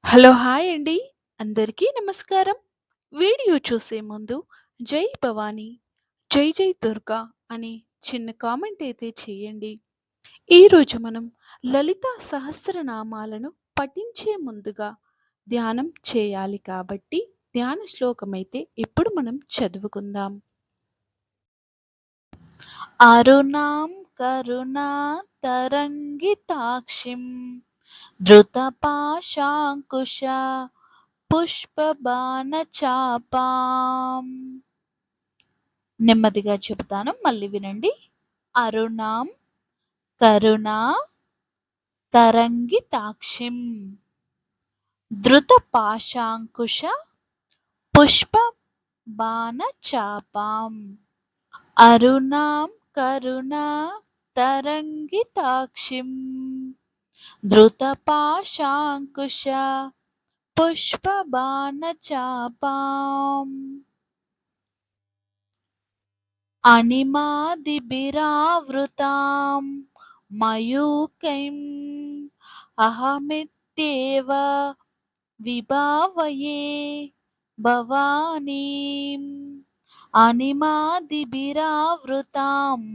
Hello! Hi అండి. అందరికీ నమస్కారం. వీడియో చూసే ముందు జై భవానీ, జై జై దుర్గా అని చిన్న కామెంట్ అయితే చేయండి. ఈరోజు మనం లలితా సహస్రనామాలను పఠించే ముందుగా ధ్యానం చేయాలి కాబట్టి ధ్యాన శ్లోకమైతే ఇప్పుడు మనం చదువుకుందాం. అరుణాం కరుణాతరంగితాక్షిం ధృతపాశాంకుశ పుష్పబాణచాపాం. నెమ్మదిగా చెబుతాను, మళ్ళీ వినండి. అరుణాం కరుణా తరంగితాక్షిం ధృతపాశాంకుశ పుష్పబాణచాపాం. అరుణాం కరుణా తరంగితాక్షిం ధృతపాశాంకుశ పుష్పబాణచాపాం. అనిమాదిభిరావృతాం మయూకైం అహమిత్యేవ విభావయే భవానీం. అనిమాదిభిరావృతాం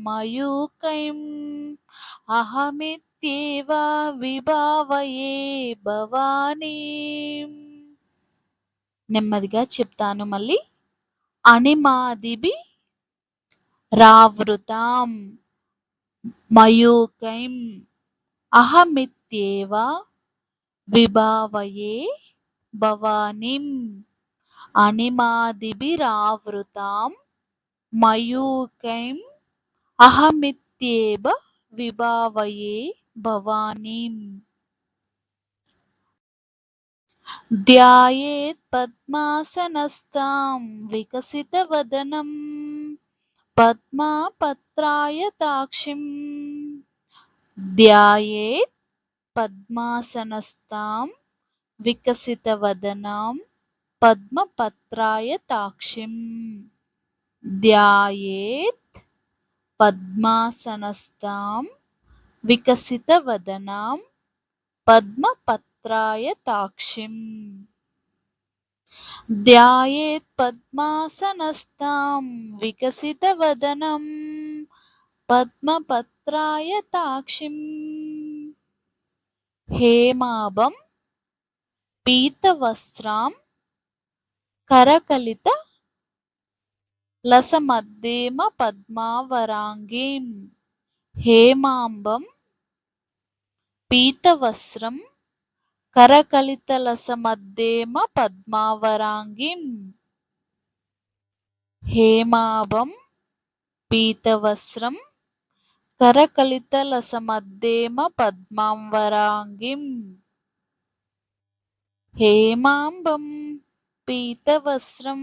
మయూకైం అహమిత్యేవ విభావయే భవానీం. నెమ్మదిగా చెప్తాను మళ్ళీ. అనిమాదిభి రావృతాం మయూకైం అహమిత్యేవ విభావయే భవానీం. అనిమాదిభిరావృతాం మయూకైం అహమిత్యేవ విభావయే భవానీం. ధ్యాయేత్ పద్మాసనస్థాం వికసితవదనం పద్మపత్రాయతాక్షిం. ధ్యాయేత్ పద్మాసనస్థాం వికసితవదనాం పద్మపత్రాయతాక్షిం. ధ్యాయేత్ పద్మాసనస్థాం వికసితవదనాం పద్మపత్రాయతాక్షిం. ధ్యాయేత్ పద్మాసనస్థాం వికసితవదనం పద్మపత్రాయతాక్షిం. హేమాభం పీతవస్త్రాం కరకలిత లసమధ్యేమ పద్మావరాంగీం. హేమాంబం పీతవస్త్రం కరకలితలసమధ్యేమ పద్మావరాంగీం. హేమాభం పీతవస్త్రం కరకలితలసమధ్యేమ పద్మావరాంగీం. హేమాంబం పీతవస్త్రం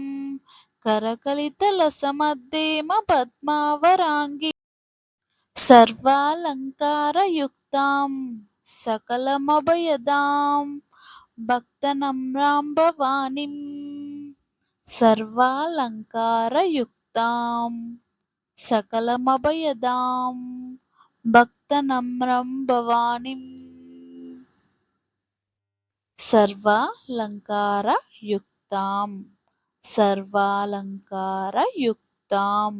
కరకలితలసమధ్యేమ పద్మావరాంగీం. సర్వాలంకారయుక్తాం సకలమభయదాం భక్తనమ్రాం భవానీం. సర్వాలంకారయుక్తాం సకలమభయదాం భక్తనమ్రం భవానీం. సర్వాలంకారయుక్తాం సర్వాలంకారయుక్తాం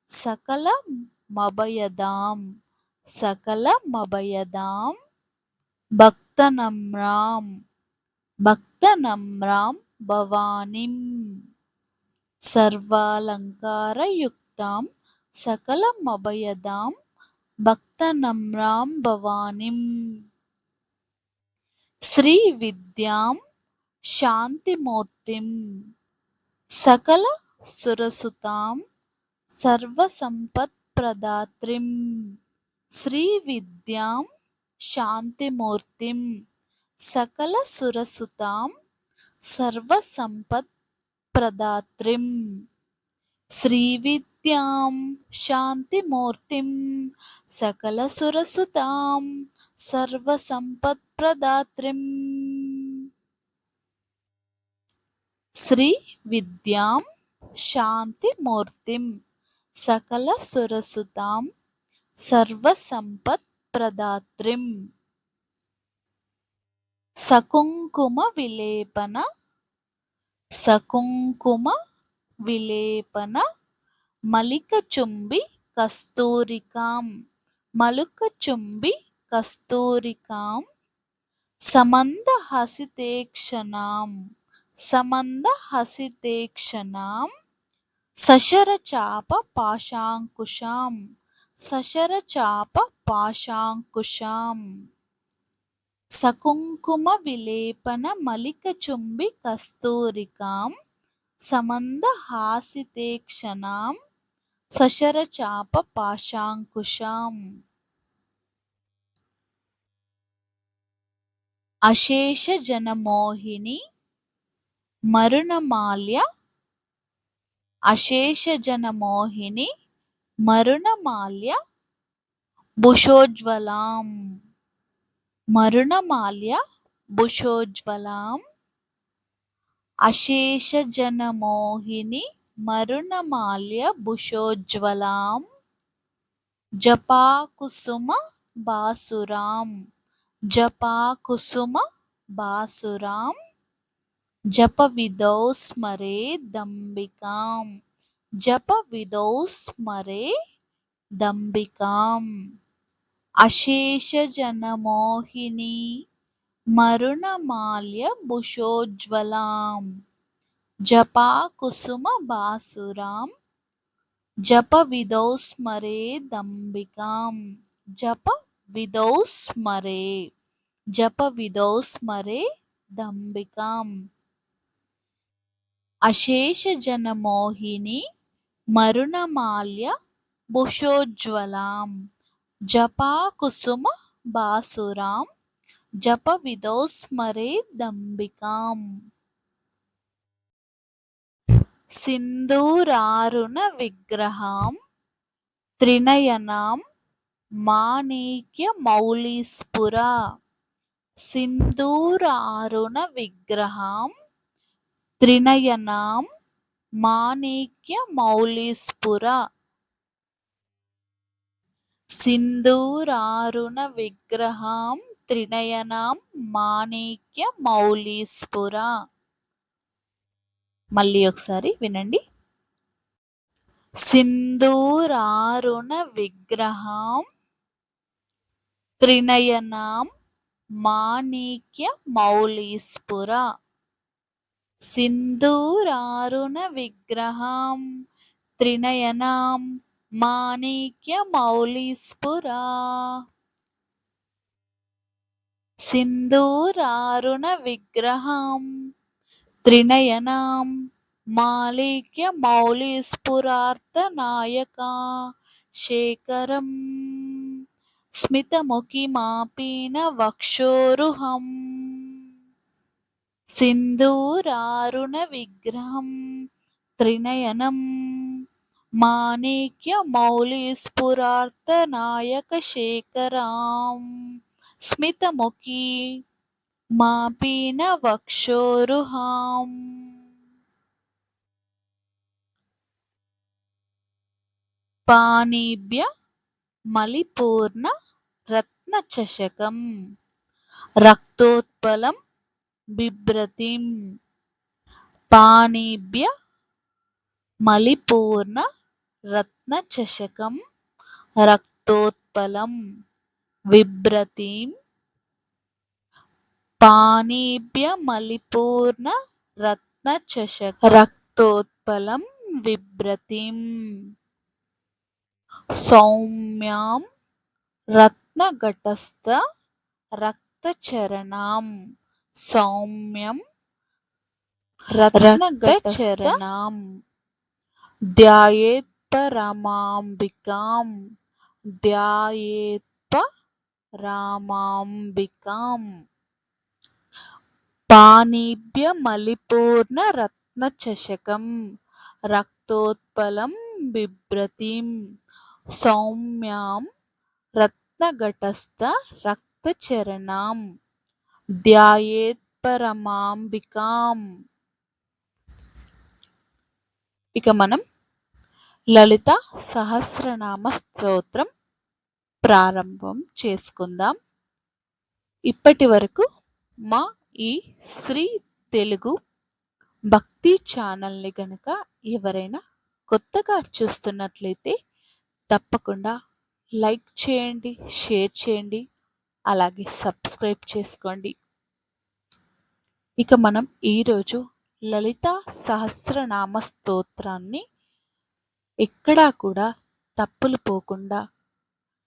సకలమభయదాం సకలమభయదాం భక్తనమ్రాం భక్తనమ్రాం భవానీం. సర్వాలంకారయుక్తాం సకలమభయదాం భక్తనమ్రాం భవానీం. శ్రీ విద్యాం శాంతిమూర్తిం సకల సురసుతాం సర్వసంపత్ప్రదాత్రీం. శ్రీ విద్యాం శాంతిమూర్తిం సకల సురసుతాం సర్వసంపత్ప్రదాత్రీం. శ్రీ విద్యాం శాంతిమూర్తిం సకల సురసుతాం సర్వసంపత్ప్రదాత్రీం. శ్రీ విద్యాం శాంతిమూర్తిం సకల సురసుతాం సర్వసంపత్ప్రదాత్రీం. సకుంకుమ విలేపన సకుంకుమ విలేపన మలిక చుంబి కస్తూరికాం మలుక చుంబి కస్తూరికాం సమందహసితేక్షణాం సమందహసితేక్షణాం సశరచాప పాశాంకుశాం సశరచాప పాశాంకుశాం సకుంకుమ విలేపన మలిక చుంబి కస్తూరికాం సమందహాసితేక్షణాం సశరచాప పాశాంకుశాం అశేష జనమోహిని మరుణమాల్య అశేష జనమోహిని మరుణమాల్య భుషోజ్వలాం మరుణమాల్య భుషోజ్వలాం అశేష జనమోహిని మరుణమాల్య భుషోజ్వలాం జపాకుసుమ బాసురాం జపాకుసుమ బాసురాం జప విదౌ స్మరే దంబికాం జప విదౌ స్మరే దంబికాం అశేష జనమోహిని మరుణమాల్య భుషోజ్వలాం జపాకుసుమ బాసురాం జప విదౌ స్మరే దంబికాం జప విదౌ స్మరే జప విదౌ స్మరే దంబికాం అశేష జనమోహిని మరుణమాల్య భుషోజ్వలాం జపాకుసుమ బాసురాం జప విదౌ స్మరే దంబికాం సింధూరారుణ విగ్రహాం త్రినయనాం మాణిక్య మౌళీస్ఫురా సింధూరారుణ విగ్రహాం త్రినయనాం మాణిక్య మౌళీస్ఫురా సింధూరారుణ విగ్రహాం త్రినయనాం మాణిక్య మౌళీస్ఫురా మళ్ళీ ఒకసారి వినండి. సింధూరారుణ విగ్రహాం త్రినయనాం మాణిక్య మౌళీస్ఫురా సింధూరారుణ విగ్రహాం త్రినయనాం మాణిక్య మౌళీస్ఫురా సింధూరారుణ విగ్రహాం త్రినయనాం మాణిక్య మౌళీస్ఫురార్ధనాయకా శేఖరం స్మితముఖిమాపీన వక్షోరుహం సింధూరారుణ విగ్రహం త్రినయనం మాణిక్య మౌళీస్ఫురార్ధనాయక శేఖరాం స్మితముఖి మాపీన వక్షోరుహాం పాణిభ్య మలిపూర్ణ రత్నచషకం రక్తోత్పలం బిభ్రతిం పాణిభ్య మలిపూర్ణ రత్నచషకం రక్తోత్పలం బిభ్రతిం పాణిభ్య మలిపూర్ణ రత్నచషక రక్తోత్పలం బిభ్రతిం సౌమ్యాం రత్నఘటస్థ రక్తచరణాం సౌమ్యం రత్నఘటచరణాం ధ్యాయేత్ పరమాంబికాం ధ్యాయేత్ పరమాంబికాం పాణిభ్య మలిపూర్ణ రత్నచషకం రక్తోత్పలం బిభ్రతిం సౌమ్యాం రత్నఘటస్థ రక్తచరణాం ధ్యాయేత్ పరమాంబికాం. ఇక మనం లలిత సహస్రనామ స్తోత్రం ప్రారంభం చేసుకుందాం. ఇప్పటి వరకు మా ఈ శ్రీ తెలుగు భక్తి ఛానల్ని గనక ఎవరైనా కొత్తగా చూస్తున్నట్లయితే తప్పకుండా లైక్ చేయండి, షేర్ చేయండి, అలాగే సబ్స్క్రైబ్ చేసుకోండి. ఇక మనం ఈరోజు లలిత సహస్రనామ స్తోత్రాన్ని ఎక్కడా కూడా తప్పులు పోకుండా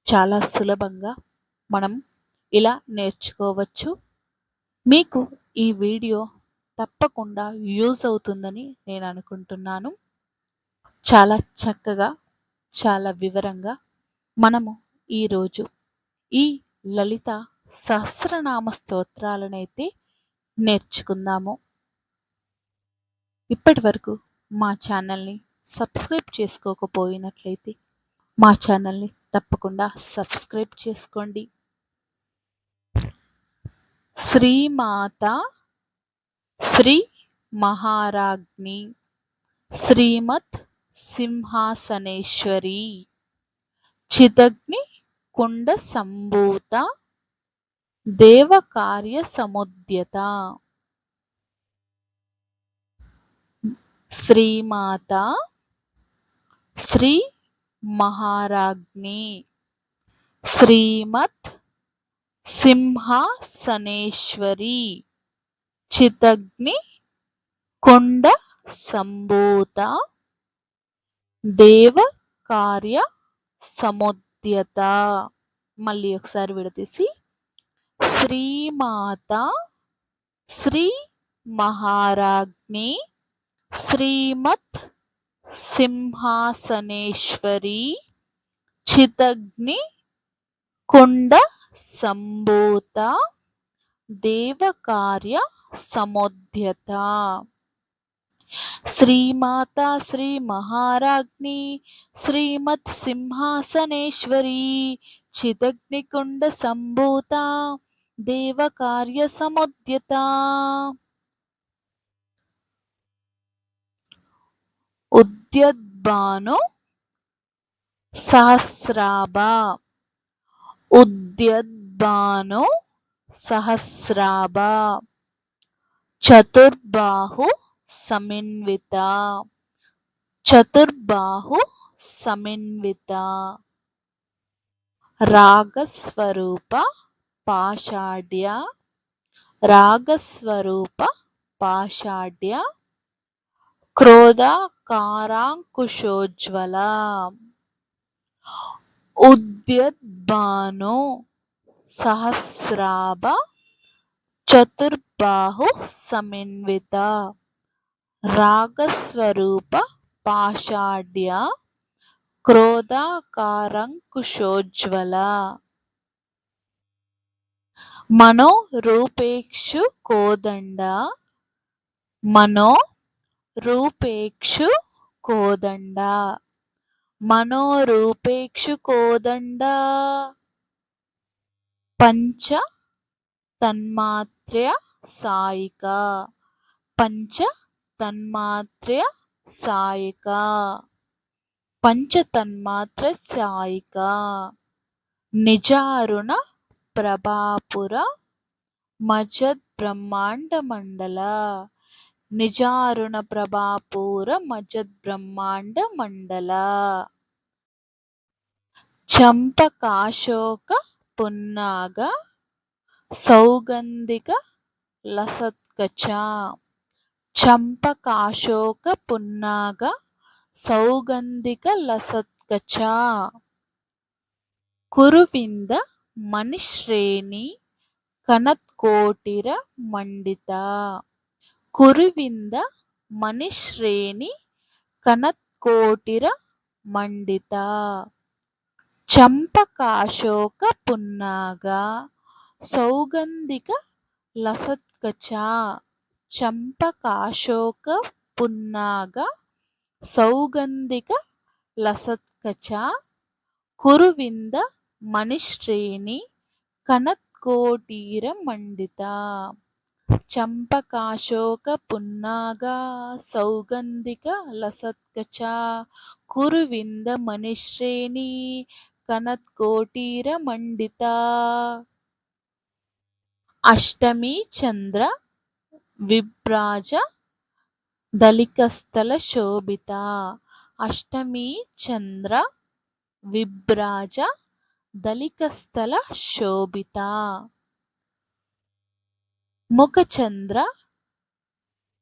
చాలా సులభంగా మనం ఇలా నేర్చుకోవచ్చు. మీకు ఈ వీడియో తప్పకుండా యూజ్ అవుతుందని నేను అనుకుంటున్నాను. చాలా చక్కగా, చాలా వివరంగా మనము ఈరోజు ఈ లలిత సహస్రనామ స్తోత్రాలనైతే నేర్చుకుందాము. ఇప్పటి వరకు మా ఛానల్ని సబ్స్క్రైబ్ చేసుకోకపోయినట్లయితే మా ఛానల్ని తప్పకుండా సబ్స్క్రైబ్ చేసుకోండి. శ్రీమాత శ్రీ మహారాజ్ఞి శ్రీమత్ సింహాసనేశ్వరి చిదగ్ని కుండ సంభూత దేవకార్య సముద్యత. శ్రీమాత శ్రీ మహారాజ్ఞి శ్రీమత్ సింహాసనేశ్వరి చిదగ్ని కుండ సంభూత దేవ కార్య సముద్యత. మళ్ళీ ఒకసారి విడదీసి శ్రీమాత శ్రీ మహారాజ్ఞి శ్రీమత్ సింహాసనేశ్వరి చిదగ్ని కుండ సంభూత దేవకార్య సముద్యత. శ్రీమాత శ్రీ మహారాజ్ఞి శ్రీమత్ సింహాసనేశ్వరి చిదగ్నికుండ సంభూత దేవకార్య సముద్యత. ఉద్యద్భాను సహస్రాభ ఉద్యద్భాను సహస్రాభ చతుర్బాహు సమిన్విత చతుర్బాహు సమిన్విత రాగస్వరూప పాషాఢ్య రాగస్వరూప పాషాఢ్య క్రోధాకారాంకుశోజ్వల. ఉద్యద్భాను సహస్రాభ చతుర్బాహు సమిన్విత రాగస్వరూప పాషాఢ్య క్రోధాకారంకుశోజ్వల. మనోరూపేక్షు కోదండ మనోరూపేక్షు కోదండ మనోరూపేక్షు కోదండ పంచ తన్మాత్ర్య సాయిక పంచ తన్మాత్ర్య సాయిక పంచతన్మాత్ర సాయిక నిజారుణ ప్రభాపుర మజద్ బ్రహ్మాండ మండల నిజారుణ ప్రభాపూర మజద్ బ్రహ్మాండ మండల. చంపకాశోక పున్నాగ సౌగంధిక లసత్కచ చంపకాశోక పున్నాగ సౌగంధిక లసత్కచ కురువింద మణిశ్రేణి కనత్కోటిర మండిత కురువింద మణిశ్రేణి కనత్కోటిర మండిత. చంపకాశోక పున్నాగ సౌగంధిక లసత్కచ చంపకాశోక పున్నాగ సౌగంధిక లసత్కచ కురువింద మణిశ్రేణి కనత్కోటీర మండిత. చంపకాశోక పున్నాగ సౌగంధిక లసత్కచ కురువింద మణిశ్రేణి కనత్కోటీర మండిత. అష్టమి చంద్ర విభ్రాజ దళికస్థల శోభిత. అష్టమి చంద్ర విభ్రాజ దళికస్థల శోభిత. ముఖచంద్ర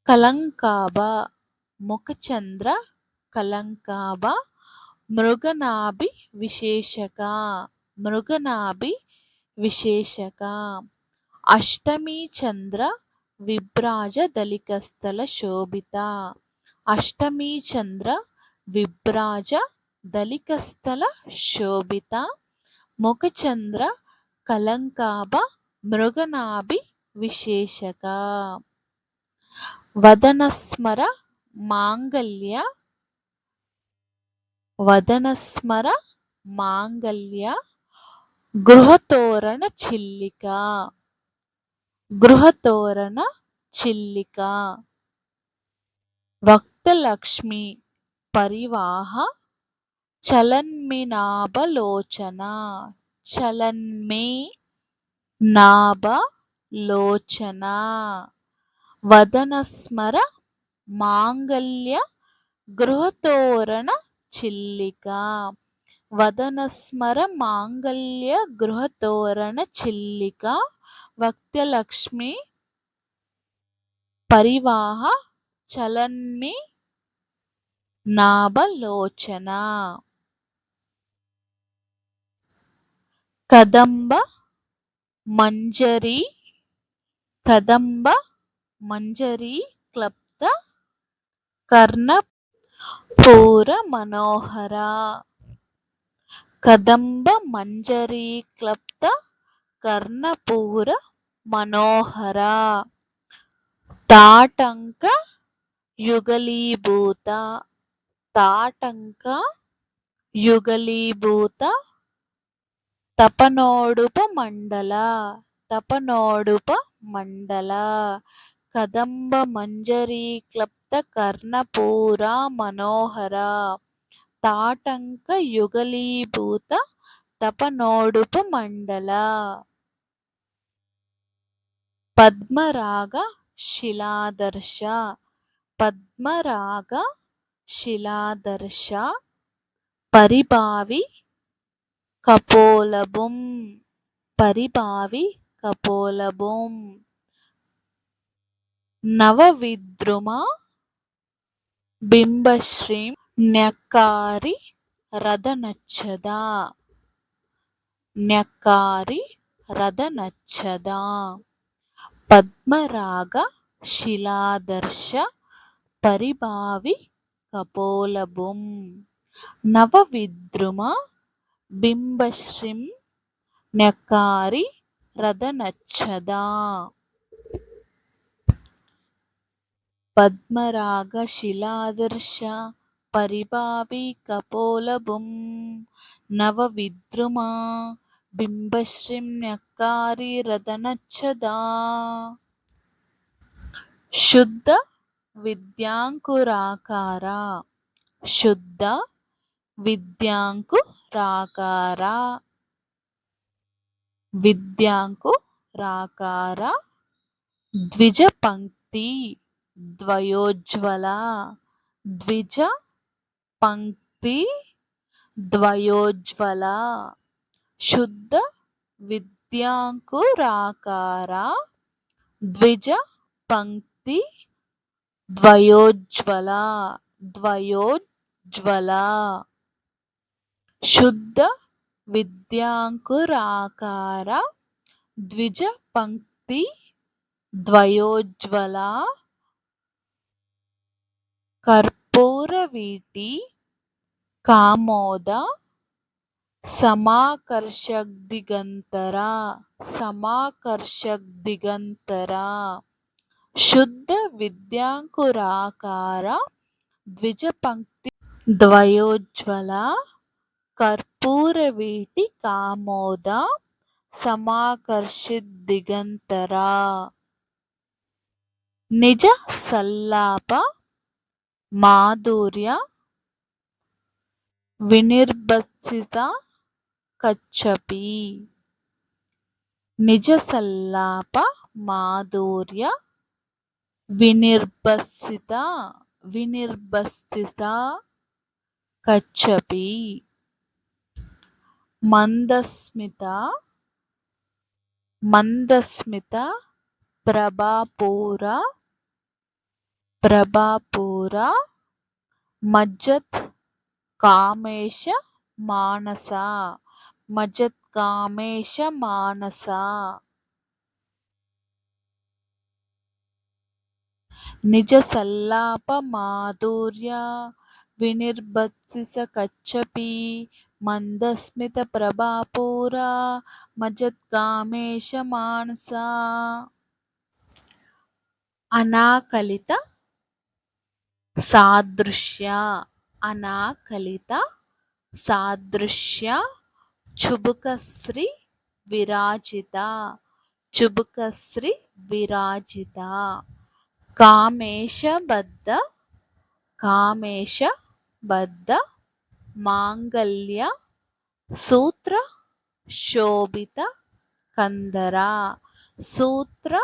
కలంకాభ. ముఖచంద్ర కలంకాభ మృగనాభి విశేషక. మృగనాభి విశేషక. అష్టమి చంద్ర విభ్రాజ దళికస్థల శోభిత. అష్టమి చంద్ర విభ్రాజ దళికస్థల శోభిత. ముఖచంద్ర కలంకాభ మృగనాభి విశేషక. వదనస్మర మాంగళ్య. వదనస్మర మాంగళ్య గృహతోరణ చిల్లిక. గృహతోరణ చిల్లిక. వక్తలక్ష్మి పరివాహ చలన్మినాభలోచన. చలన్మే నాభలోచన. వదనస్మర మాంగళ్య గృహతోరణ చిల్లిక. వదనస్మర మాంగళ్య గృహతోరణ చిల్లిక. వక్తలక్ష్మి పరివాహ చలన్మి నాభలోచన. కదంబ మంజరి. కదంబ మంజరి క్లప్త కర్ణపూర మనోహర. కదంబ మంజరి క్లప్త కర్ణపూర మనోహర. తాటంక యుగలీభూత. తాటంక యుగలీభూత తపనోడుప మండల. తపనోడుప మండల. కదంబ మంజరి క్లప్త కర్ణపూర మనోహర. తాటంక యుగలీభూత తపనోడుప మండల. పద్మరాగ శిలాదర్శ. పద్మరాగ శిలాదర్శ పరిభావి కపోలభుం. పరిభావి కపోలభుం. నవవిద్రుమ బింబశ్రీం న్యక్కారి రథనచ్చద. న్యక్కారి రథనచ్చద. పద్మరాగ శిలాదర్శ పరిభావి కపోలభుం. నవవిద్రుమ బింబశ్రీం న్యక్కారి రథనచ్చద. పద్మరాగ శిలాదర్శ పరిభావి కపోలభుం. నవవిద్రుమ బింబశ్రీం న్యక్కారి రథనచ్చద. శుద్ధ విద్యాంకురాకార. శుద్ధ విద్యాంకురాకార. విద్యాంకురాకార ద్విజ పంక్తి ద్వయోజ్వల. ద్విజ పంక్తి ద్వయోజ్వల. శుద్ధ విద్యాంకురాకార ద్విజ పంక్తి ద్వయోజ్వల. ద్వయోజ్వల. శుద్ధ విద్యాంకురాకార ద్విజ పంక్తి ద్వయోజ్వల. కర్పూరవీటి కామోద సమాకర్షగ్దిగంతర. సమాకర్షగ్దిగంతర. శుద్ధ విద్యాంకురాకార ద్విజ పంక్తి ద్వయోజ్వల. కర్పూరవీటి కామోద సమాకర్షిద్దిగంతర. నిజ సల్లాప మాధుర్య వినిర్భసిత కచ్చపి. నిజసల్లాప మాధుర్య వినిర్భసిత వినిర్భస్థిత కచ్చపి మందస్మిత మందస్మిత ప్రభాపూర ప్రభాపూర మజ్జత్ కామేశ మానస మజ్జత్ కామేశ మానస నిజ సల్లాప మాధుర్య వినిర్భత్సిస కచ్చపి మందస్మిత ప్రభాపూర మజ్జత్ కామేశ మానస అనాకలిత సాదృశ్య అనాకలిత సాదృశ్య చుబుకశ్రీ విరాజిత చుబుకశ్రీ విరాజిత కామేశబద్ధ కామేశబద్ధ మాంగళ్య సూత్ర శోభిత కందర సూత్ర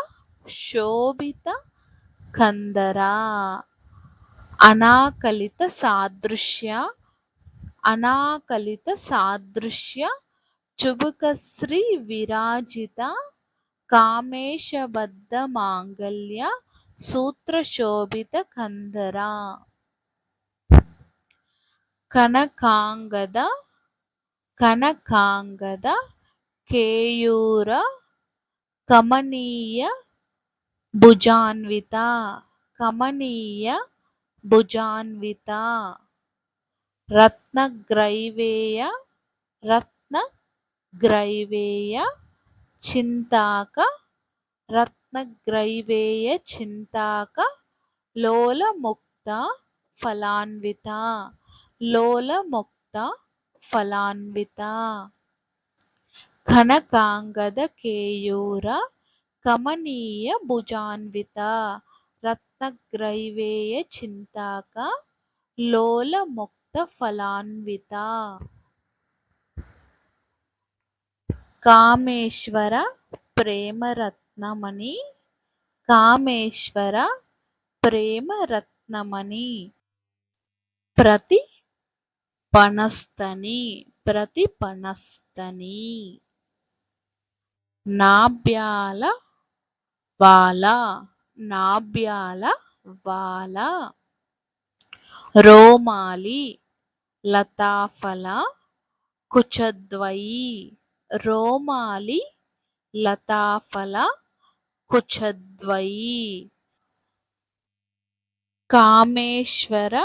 శోభిత కందర అనాకలిత సాదృశ్య అనాకలిత సాదృశ్య చుబుకశ్రీ విరాజిత కామేశబద్ధ మాంగళ్య సూత్రశోభిత కందర కనకాంగద కనకాంగద కేయూర కమనీయ భుజాన్విత కమనీయ భుజాన్విత రత్నగ్రైవేయ రత్నగ్రైవేయ చింతాక రత్నగ్రైవేయ చింతాక లోలముక్త ఫలాన్విత లోలముక్త ఫలాన్విత కనకాంగద కేయూర కమనీయ భుజాన్విత రత్నగ్రైవేయ చింతాక లోలముక్త ఫలాన్విత కామేశ్వర ప్రేమరత్నమణి కామేశ్వర ప్రేమరత్నమణి ప్రతిపణస్తని ప్రతిపణస్తని నాభ్యాల వాల నాభ్యాల వాల రోమాలి లతాఫల కుచద్వయి రోమాలి లతాఫల కుచద్వయి కామేశ్వర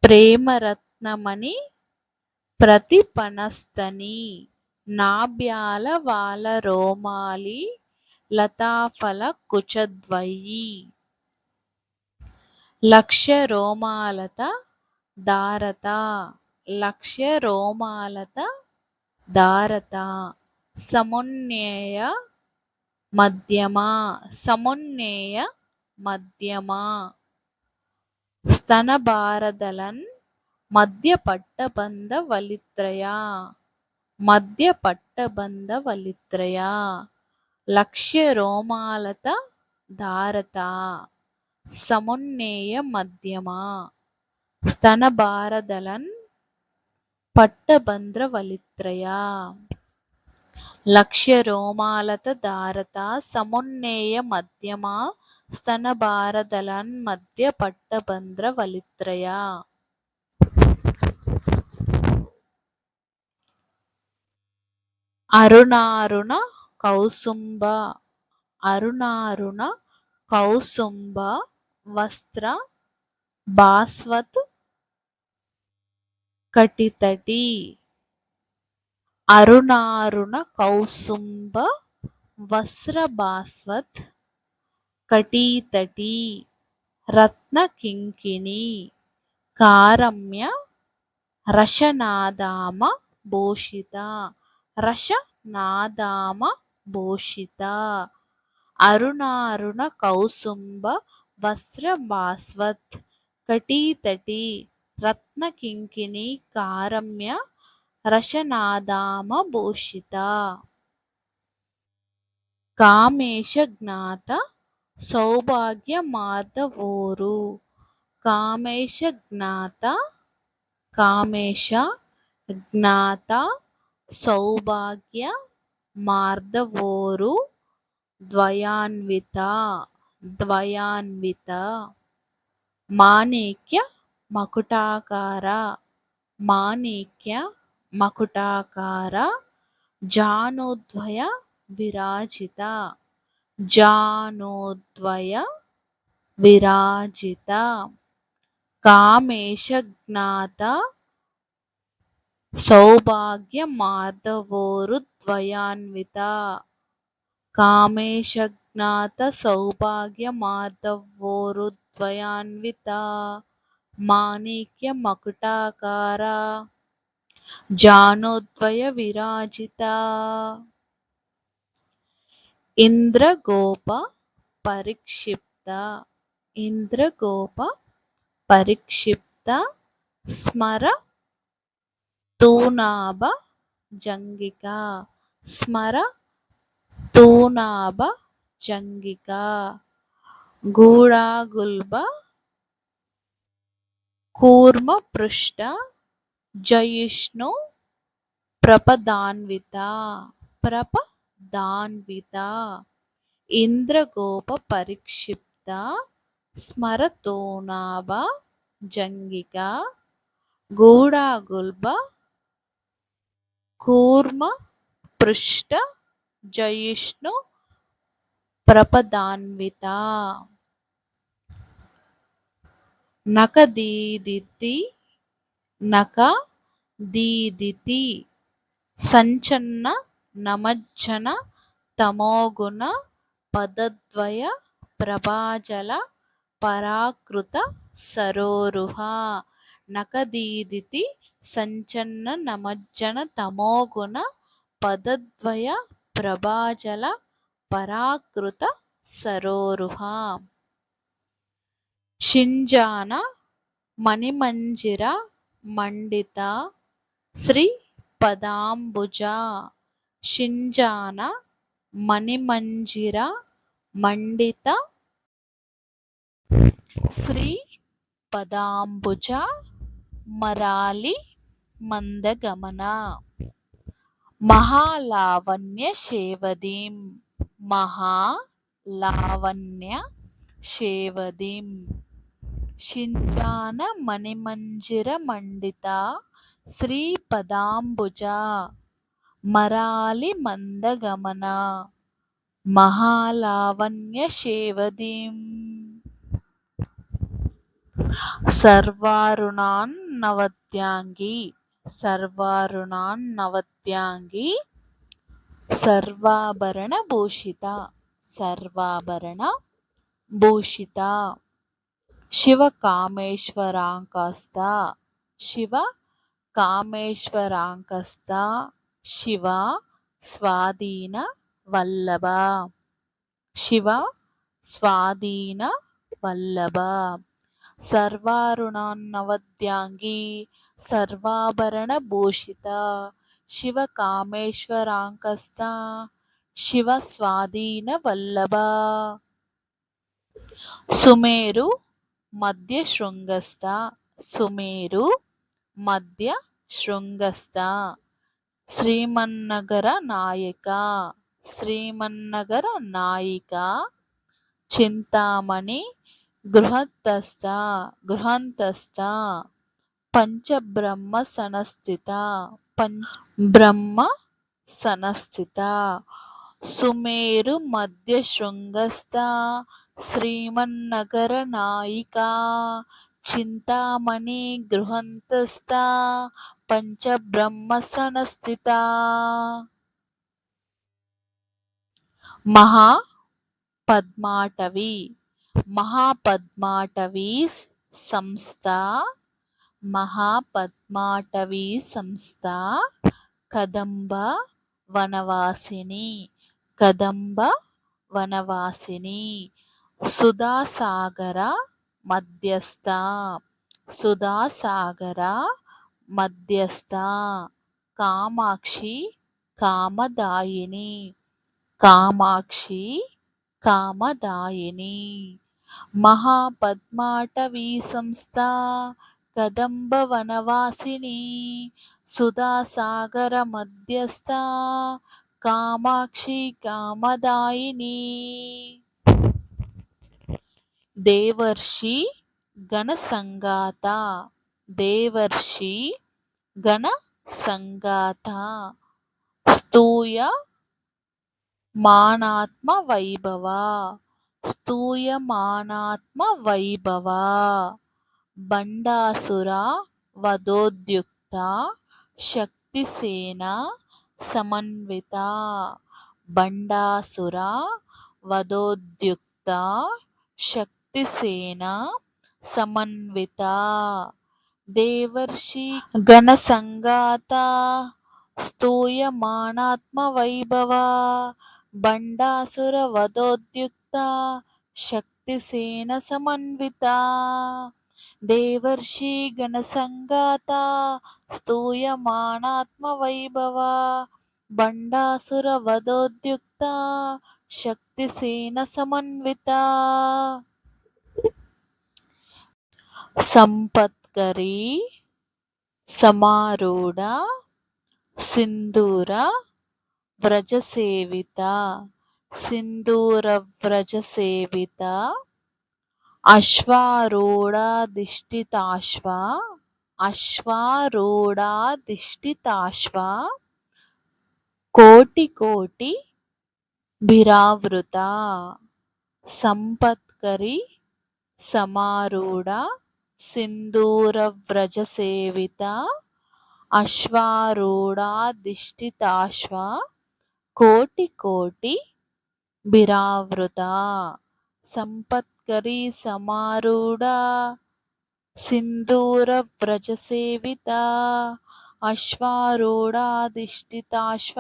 ప్రేమరత్నమణి ప్రతిపణస్తని నాభ్యాల వాల రోమాలి లతాఫల కుచద్వయి లక్ష్య రోమాలత దారత లక్ష్య రోమాలత దారత సమున్నేయ మధ్యమ సమున్నేయ మధ్యమ స్తనభారదలన్ మధ్య పట్టబంధ వలిత్రయ మధ్య పట్టబంధ వలిత్రయ లక్ష్య రోమాలత ధారత సమున్నేయ మధ్యమ స్తనభారదలన్ పట్టబంధ్ర వలిత్రయ లక్ష్య రోమాలత ధారత సమున్నేయ మధ్యమ స్తనభారదలన్ మధ్య పట్టబంధ్ర వలిత్రయ అరుణారుణ కౌసుంభ అరుణారుణ కౌసుంభ వస్త్ర భాస్వత్ కటితటి అరుణారుణ కౌసుంభ వస్త్ర భాస్వత్ కటీతటి రత్న కింకిణి కారమ్య రశనాదామ భూషిత రశనాదామ భూషిత అరుణారుణ కౌసుంభ వస్త్ర భాస్వత్ కటీతటి రత్న కింకిణి కారమ్య రశనాదామ భూషిత కామేశ జ్ఞాత సౌభాగ్య మాధవోరు. కామేశ జ్ఞాత కామేశ జ్ఞాత సౌభాగ్య మార్దవోరు ద్వయాన్విత ద్వయాన్విత మాణిక్య మకుటాకార మాణిక్య మకుటాకార జానోద్వయ విరాజిత జానోద్వయ విరాజిత కామేశ జ్ఞాత సౌభాగ్య మాధవోరు ద్వయాన్విత కామేశ జ్ఞాత సౌభాగ్య మాధవోరు ద్వయాన్విత మాణిక్య మకుటాకార జానోద్వయ విరాజిత ఇంద్రగోప పరిక్షిప్త ఇంద్రగోప పరిక్షిప్త స్మర తూనాభ జంగిక స్మర తూనాభ జంగిక గూడాగుల్బ కూర్మ పృష్ట జయిష్ణు ప్రపదాన్విత ప్రపదాన్విత ఇంద్రగోప పరిక్షిప్త స్మరతోనాభ జంగిక గూడాగుల్బ కూర్మ పృష్ట జయిష్ణు ప్రపదాన్విత నకదీదితి నకదీదితి సంచన్న నమజ్జన తమోగుణ పదద్వయ ప్రభాజల పరాకృత సరోరుహ నకదీదితి సంచన్న నమజ్జన తమోగుణ పదద్వయ ప్రభాజల పరాకృత సరోరుహ షింజాన మణిమంజిర మండిత శ్రీ పదాంబుజ షింజాన మణిమంజిర మండిత శ్రీ పదాంబుజ మరాలి మందగమన మహాలావణ్య శేవదీం మహాలావణ్య శేవదీం షింజాన మణిమంజిర మండిత శ్రీ పదాంబుజ మరాలి మందగమన మహాలావణ్య శేవదీం సర్వారుణాన్నవద్యాంగి సర్వారుణాన్నవద్యాంగి సర్వాభరణ భూషిత సర్వాభరణ భూషిత శివ కామేశ్వరాంకస్త శివ కామేశ్వరాంకస్త శివ స్వాధీన వల్లభ శివ స్వాధీన వల్లభ సర్వారుణాన్నవద్యాంగి సర్వాభరణ భూషిత శివ కామేశ్వరాంకస్త శివ స్వాధీన వల్లభ సుమేరు మధ్య శృంగస్థ సుమేరు మధ్య శృంగస్థ శ్రీమన్నగర నాయక శ్రీమన్నగర నాయిక చింతామణి గృహస్థ గృహంతస్థ పంచబ్రహ్మ సనస్థిత పంచబ్రహ్మ సనస్థిత సుమేరు మధ్య శృంగస్థ శ్రీమన్నగర నాయిక చింతామణి గృహంతస్థ పంచబ్రహ్మ సనస్థిత మహా పద్మాటవి మహాపద్మాటవీ సంస్థ మహాపద్మాటవీ సంస్థ కదంబ వనవాసిని కదంబ వనవాసిని సుధాసాగర మధ్యస్థ సుధాసాగర మధ్యస్థ కామాక్షి కామదాయిని కామాక్షి కామదాయిని మహాపద్మాటవీ సంస్థా కదంబవనవాసిని సుధాసాగర మధ్యస్థ కామాక్షి కామదాయిని దేవర్షి గణ సంగాత దేవర్షి గణ సంగాత స్తూయ మానాత్మ వైభవ స్తూయమానాత్మ వైభవ బండాసుర వదోద్యుక్త శక్తిసేన సమన్విత బండాసుర వదోద్యుక్త శక్తిసేన సమన్విత దేవర్షి గణసంగాత స్తూయమానాత్మ వైభవ బండాసుర వదోద్యుక్త శక్తిసేన సమన్విత దేవర్షి గణసంగాత స్తూయమానాత్మ వైభవ బండాసుర వదోద్యుక్త శక్తిసేన సమన్విత సంపత్కరీ సమారూఢ సింధూర వ్రజసేవిత సింధూర వ్రజసేవిత అశ్వారూఢాధిష్ఠితాశ్వ అశ్వారూఢాధిష్ఠితాశ్వ కోటి కోటి బిరావృత సంపత్కరి సమారూఢ సింధూర వ్రజసేవిత అశ్వారూఢాధిష్ఠితాశ్వ కోటి కోటి బిరావృత సంపత్కరీ సమారూఢ సింధూర వ్రజసేవిత అశ్వారూఢాధిష్ఠితాశ్వ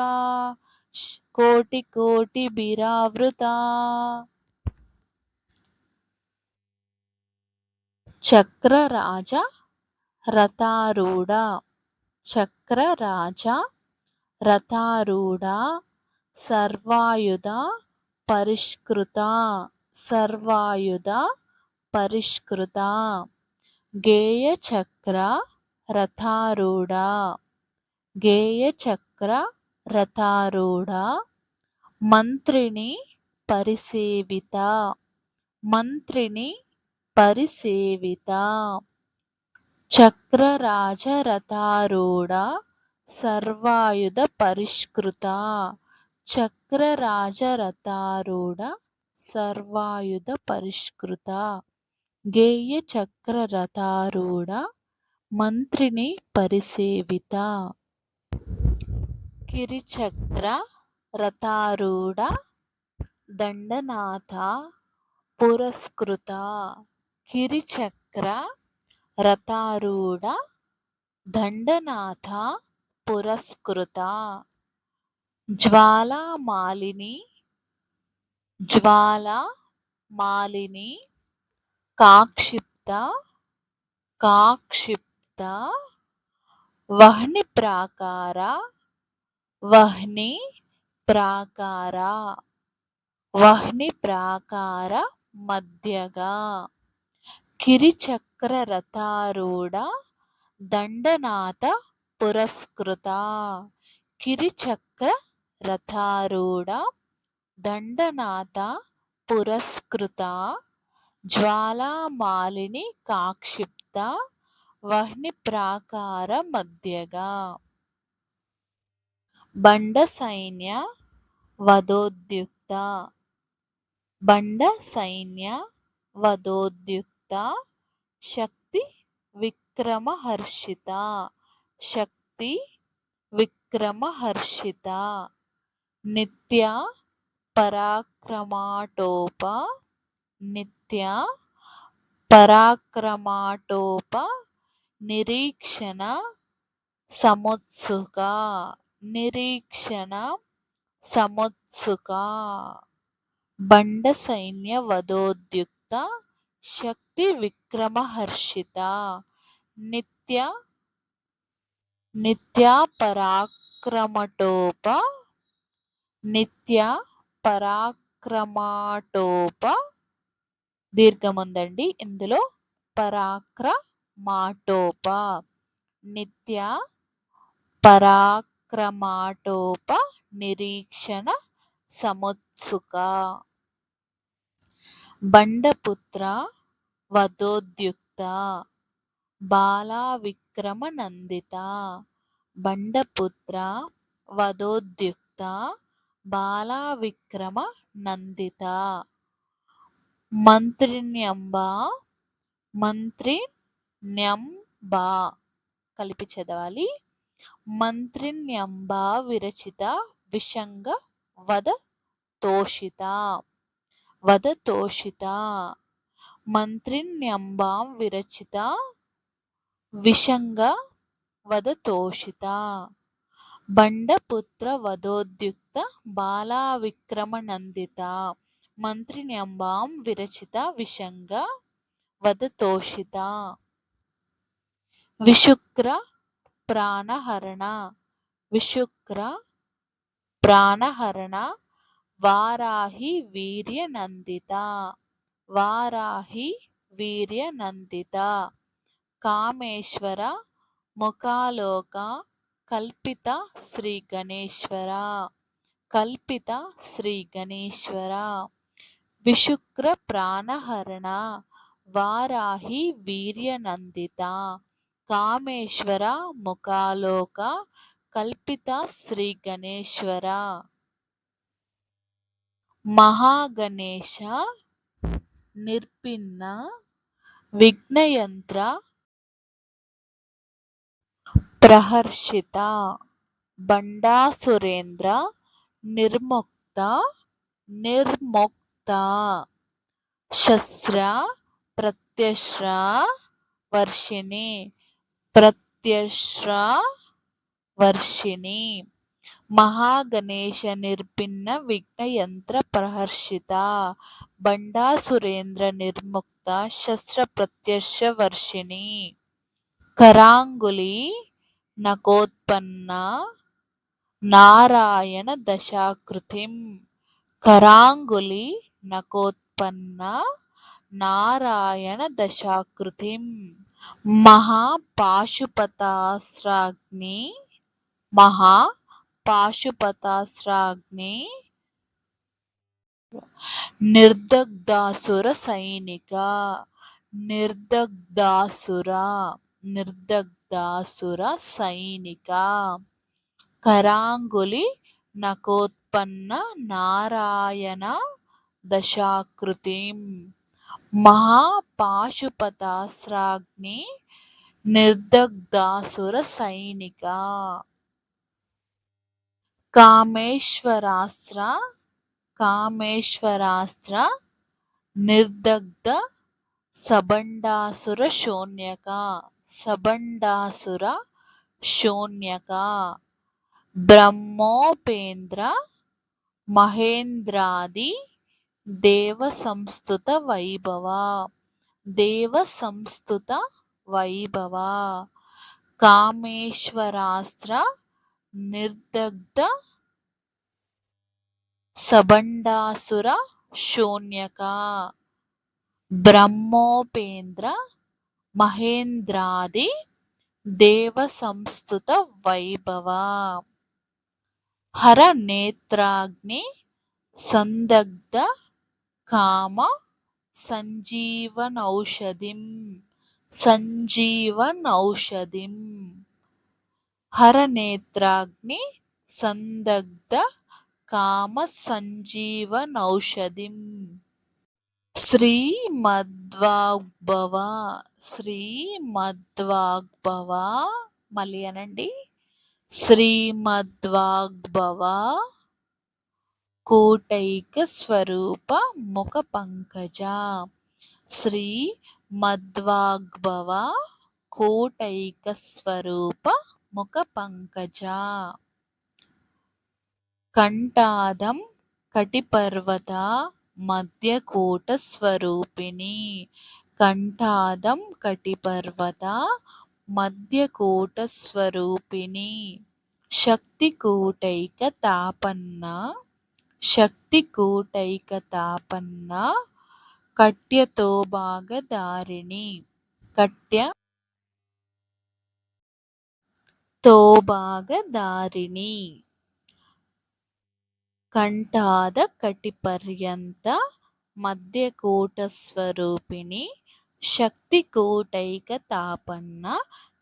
కోటి కోటి బిరావృత చక్రరాజ రథారూఢ చక్రరాజ రథారూఢ సర్వాయుధ పరిష్కృత సర్వాయుధ పరిష్కృత గేయచక్ర రథారూఢ గేయచక్ర రథారూఢ మంత్రిని పరిసేవిత మంత్రిని పరిసేవిత చక్రరాజరథారూఢ సర్వాయుధ పరిష్కృత చక్రరాజరథారూఢ సర్వాయుధ పరిష్కృత గేయచక్రరథారూఢ మంత్రిని పరిసేవిత కిరిచక్ర రథారూఢ దండనాథ పురస్కృత కిరిచక్ర రథారూఢ దండనాథ పురస్కృత జ్వాలామాలిని జ్వాలామాలిని కాక్షిప్త కాక్షిప్త వహ్ని ప్రాకార వహ్ని ప్రాకార వహ్ని ప్రాకార మధ్యగా కిరిచక్ర రథారూఢ దండనాథ పురస్కృత కిరిచక్ర రథారూఢ దండనాథ పురస్కృత జ్వాలామాలిని కాక్షిప్త వహ్ని ప్రాకార మధ్యగా బండ సైన్య వదోద్యుక్త బండ సైన్య వదోద్యుక్త శక్తి విక్రమహర్షిత శక్తి విక్రమహర్షిత నిత్య పరాక్రమాటోప నిత్య పరాక్రమాటోప నిరీక్షణ సముత్సుక నిరీక్షణ సముత్సుక బండ సైన్య వదోద్యుక్త శక్తి విక్రమహర్షిత నిత్య నిత్య పరాక్రమటోప నిత్య పరాక్రమాటోప దీర్ఘముందండి ఇందులో. పరాక్రమాటోప నిత్య పరాక్రమాటోప నిరీక్షణ సముత్సుక బండపుత్ర వదోద్యుక్త బాలా విక్రమ నందిత బండపుత్ర వదోద్యుక్త బాలా విక్రమ నందిత మంత్రిణ్యంబ మంత్రిణ్యంబ కలిపి చదవాలి. మంత్రిణ్యంబ విరచిత విషంగ వద తోషిత వద తోషిత మంత్రిణ్యంబాం విరచిత విషంగ వద తోషిత బండపుత్ర వదోద్యుక్త బాలా విక్రమ నందిత మంత్రిణ్యంబాం విరచిత విషంగ వద తోషిత విశుక్ర ప్రాణహరణ విశుక్ర ప్రాణహరణ వారాహి వీర్య నందిత వారాహి వీర్య నందిత కామేశ్వర ముఖాలోక కల్పిత శ్రీ గణేశ్వర కల్పిత శ్రీ గణేశ్వర విశుక్ర ప్రాణహరణ వారాహి వీర్య నందిత కామేశ్వర ముఖాలోక కల్పిత శ్రీ గణేశ్వర మహాగణేశ నిర్భిన్న విఘ్నయంత్ర ప్రహర్షిత బండాసురేంద్ర నిర్ముక్త నిర్ముక్త శస్త్ర ప్రత్యశ్ర వర్షిణి ప్రత్యశ్ర వర్షిణి మహాగణేశ నిర్భిన్న విఘ్నయంత్ర ప్రహర్షిత బండాసురేంద్ర నిర్ముక్త శస్త్ర ప్రత్యర్ష వర్షిణి కరాంగులి నకోత్పన్న నారాయణ దశాకృతిం కరాంగులి నకోత్పన్న నారాయణ దశాకృతిం మహాపాశుపతాస్రాగ్ని మహాపాశుపతాస్రాగ్ని నిర్దగ్ధాసుర సైనిక నిర్దగ్ధాసుర నిర్దగ్ధాసుర సైనిక కరాంగులి నకోత్పన్న నారాయణ దశాకృతిం మహాపాశుపతాస్రాగ్ని నిర్దగ్ధాసుర సైనిక కామేశ్వరాస్త్ర కామేశ్వరాస్త్ర నిర్దగ్ధ సబండాసుర శూన్యక సబండాసుర శూన్యక బ్రహ్మోపేంద్ర మహేంద్రాది దేవ సంస్థుత వైభవ దేవ సంస్థుత వైభవ కామేశ్వరాస్త్ర నిర్దగ్ధ సబండాసుర శూన్యక బ్రహ్మోపేంద్ర మహేంద్రాది దేవ సంస్థుత వైభవ హర నేత్రాగ్ని సందగ్ధ కామ సంజీవనౌషధిం సంజీవనౌషధిం హర నేత్రాగ్ని సందగ్ధ కామ సంజీవనౌషధిం శ్రీమద్వాగ్భవ శ్రీమద్వాగ్భవ మళ్ళీ అనండి శ్రీమద్వాగ్భవ కూటైక స్వరూప ముఖ పంకజ శ్రీ మద్వాగ్భవ కూటైక స్వరూప ముఖ పంకజ కంఠాదం కటిపర్వత మధ్యకూట స్వరూపిణి కంఠాదం కటిపర్వత మధ్యకూట స్వరూపిణి శక్తికూటైక తాపన్న శక్తికూటైకతాపన్న కట్యతో భాగధారిణి. కట్య తోభాగధారిణి. కంఠాద కటిపర్యంత మధ్యకూటస్వరూపిణి శక్తికూటైకతాపన్న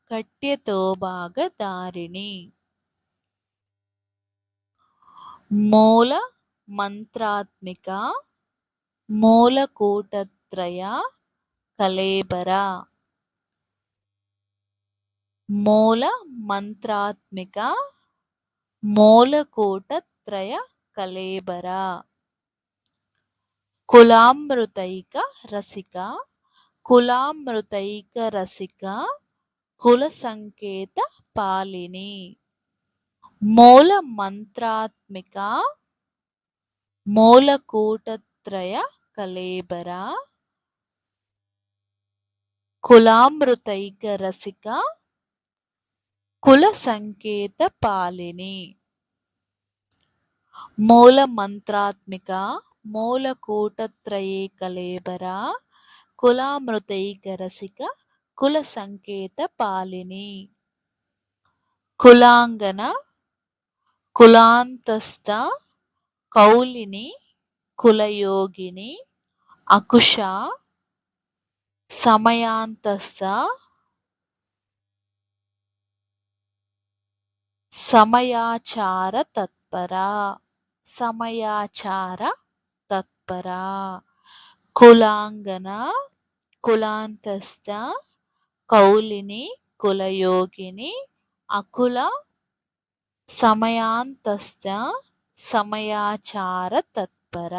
కట్యతోభాగధారిణి. మూల మంత్రాత్మిక మూలకూటత్రయ కళేబర. మూల మంత్రాత్మిక మూలకూటత్రయ కళేబర. కులామృతైక రసిక కులామృతైక రసిక కుల సంకేత పాలిని. మూల మంత్రాత్మిక మూలకూటత్రయ కళేబర. కులామృతైక రసిక కుల సంకేత పాలిని. మూల మంత్రాత్మిక మూలకూటత్రయే కళేబర కులామృతైక రసిక కుల సంకేత పాలిని. కులాంగన కులాంతస్థ కౌలిని కులయోగిని అకుశ సమయాంతస్థ సమయాచార తత్పర. సమయాచార తత్పర. కులాంగన కులాంతస్థ కౌలిని కులయోగిని అకుల సమయాంతస్థ సమయాచార తత్పర.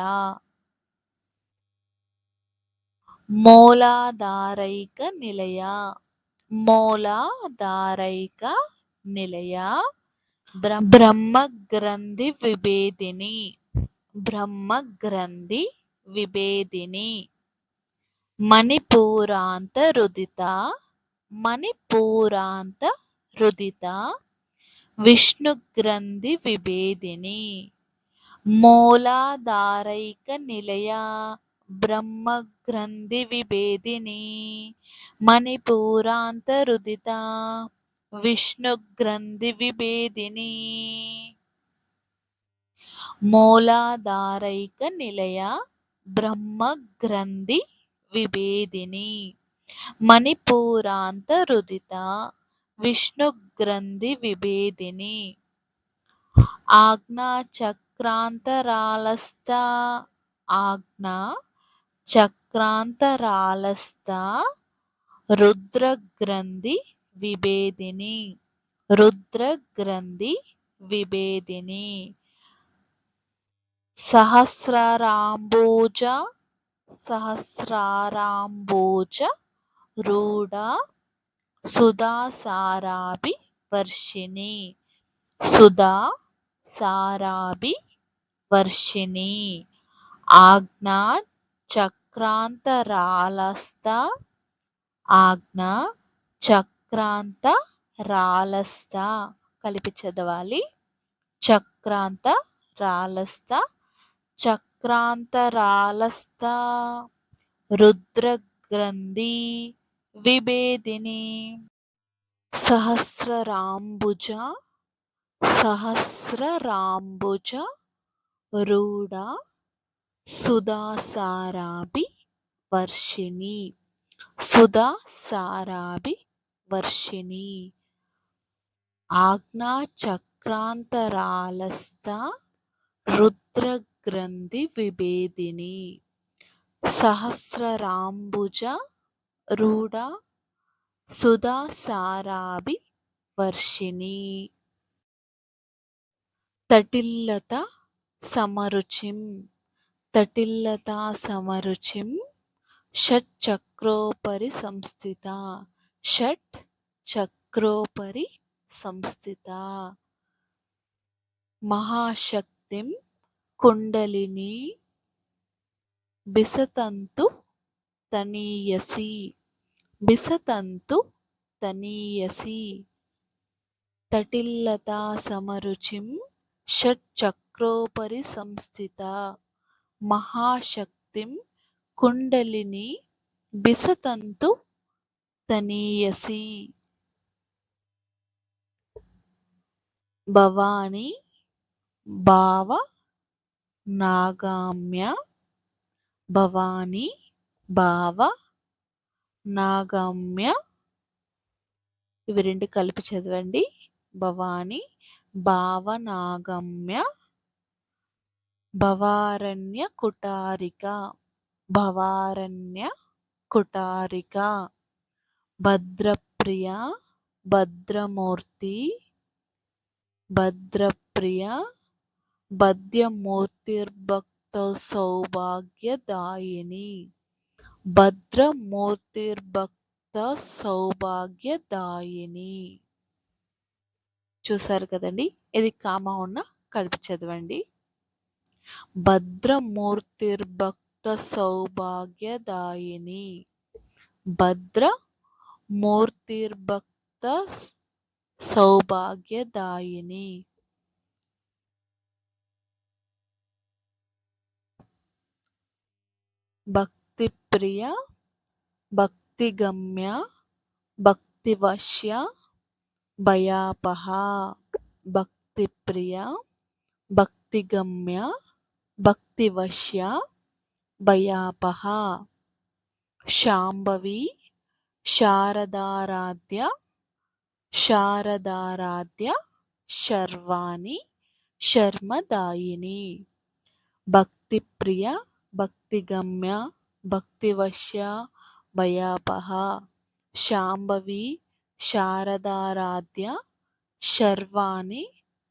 మూలాధారైక నిలయ మూలాధారైక నిలయ బ్రహ్మగ్రంథి విభేదిని. బ్రహ్మగ్రంథి విభేదిని. మణిపూరాంత రుదిత మణిపూరాంత రుదిత విష్ణుగ్రంథి విభేదిని. మూలాధారైక నిలయ బ్రహ్మగ్రంథి విభేదిని మణిపూరాంత రుదిత విష్ణుగ్రంథి విభేదిని. మూలాధారైక నిలయ బ్రహ్మగ్రంథి విభేదిని మణిపూరాంత రుదిత విష్ణుగ్రంథి విభేదిని. ఆజ్ఞా చక్రాంతరాలస్థ ఆజ్ఞా చక్రాంతరాలస్థ రుద్రగ్రంథి విభేదిని. రుద్రగ్రంథి విభేదిని. సహస్రారాంబోజ సహస్రారాంబోజ రూఢ సుధాసారాభి వర్షిణి. సుధా సారాభి వర్షిణి. ఆజ్ఞా చక్రాంతరాలస్థ ఆజ్ఞా చక్రాంతరాలస్థ కలిపి చదవాలి. చక్రాంతరాలస్థ చక్రాంతరాలస్థ రుద్రగ్రంథి విభేదిని. సహస్రరాంబుజ సహస్రరాంబుజ రూఢ సుధాసారాభి వర్షిణి. సుధాసారాభి వర్షిణి. ఆజ్ఞా చక్రాంతరాలస్థ రుద్రగ్రంథి విభేదిని. సహస్రరాంబుజ రూఢ సుధాసారాభి వర్షిణి. తటిల్లత సమరుచిం తటిల్లతా సమరుచిం షట్చక్రోపరి సంస్థిత. షట్ చక్రోపరి సంస్థిత. మహాశక్తిం కుండలిని బిసతంతు తనీయసి. బిసతంతు తనీయసి. తటిల్లతా సమరుచిం షట్చక్రోపరి చక్రోపరి సంస్థిత మహాశక్తిం కుండలిని బిసతంతు తనీయసి. భవాని భావ నాగామ్య. భవాని భావ నాగమ్య. ఇవి రెండు కలిపి చదవండి. భవాని భావనాగమ్య భవారణ్య కుటారిక. భవారణ్య కుటారిక. భద్రప్రియ భద్రమూర్తి. భద్రప్రియ భద్యమూర్తిర్భక్త సౌభాగ్యదాయిని. భద్రమూర్తిర్భక్త సౌభాగ్యదాయిని. చూసారు కదండి, ఇది కామా ఉన్న కలిపి చదవండి. భద్రమూర్తిర్భక్త సౌభాగ్యదాయిని. భద్రమూర్తిర్భక్త సౌభాగ్యదాయిని. భక్తిప్రియ భక్తిగమ్య భక్తివశ్య భయాపహ. భక్తిప్రియ భక్తిగమ్య భక్తివశ్య భయాపహ. శాంభవి శారదారాధ్య శారదారాధ్య శర్వాణి శర్మదాయిని. భక్తిప్రియ భక్తిగమ్య భక్తివశ్య భయాపహ. శాంభవి శారదారాధ్య శర్వాణి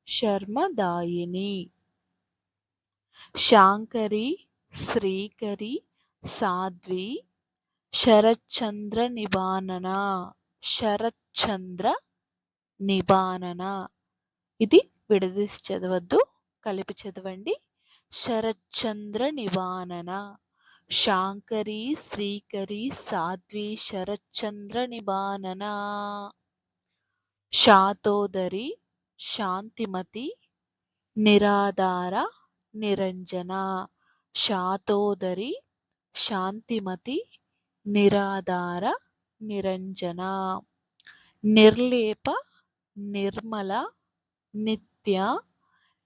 శర్మదాయిని. శాంకరి శ్రీకరి సాధ్వి శరచంద్ర నిబానన. శరచంద్ర నిబానన. ఇది విడదీసి చదవద్దు, కలిపి చదవండి. శరచంద్ర నిబానన. శాంకరి శ్రీకరి సాధ్వి శరచంద్ర నిబానన. శాతోదరి శాంతిమతి నిరాధార నిరంజన. శాతోదరి శాంతిమతి నిరాధార నిరంజన. నిర్లేప నిర్మల నిత్య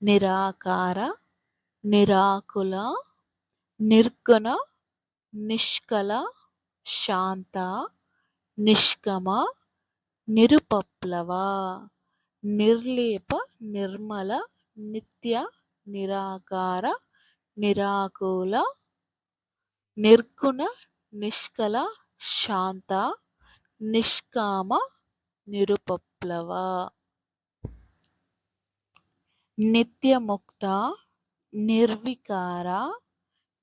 నిరాకార నిరాకుల నిర్గుణ నిష్కల శాంత నిష్కమ నిరుపప్లవ. నిర్లేప నిర్మల నిత్య నిరాకార నిరాకుల నిర్గుణ నిష్కల శాంత నిష్కామ నిరుపప్లవ. నిత్యముక్త నిర్వికార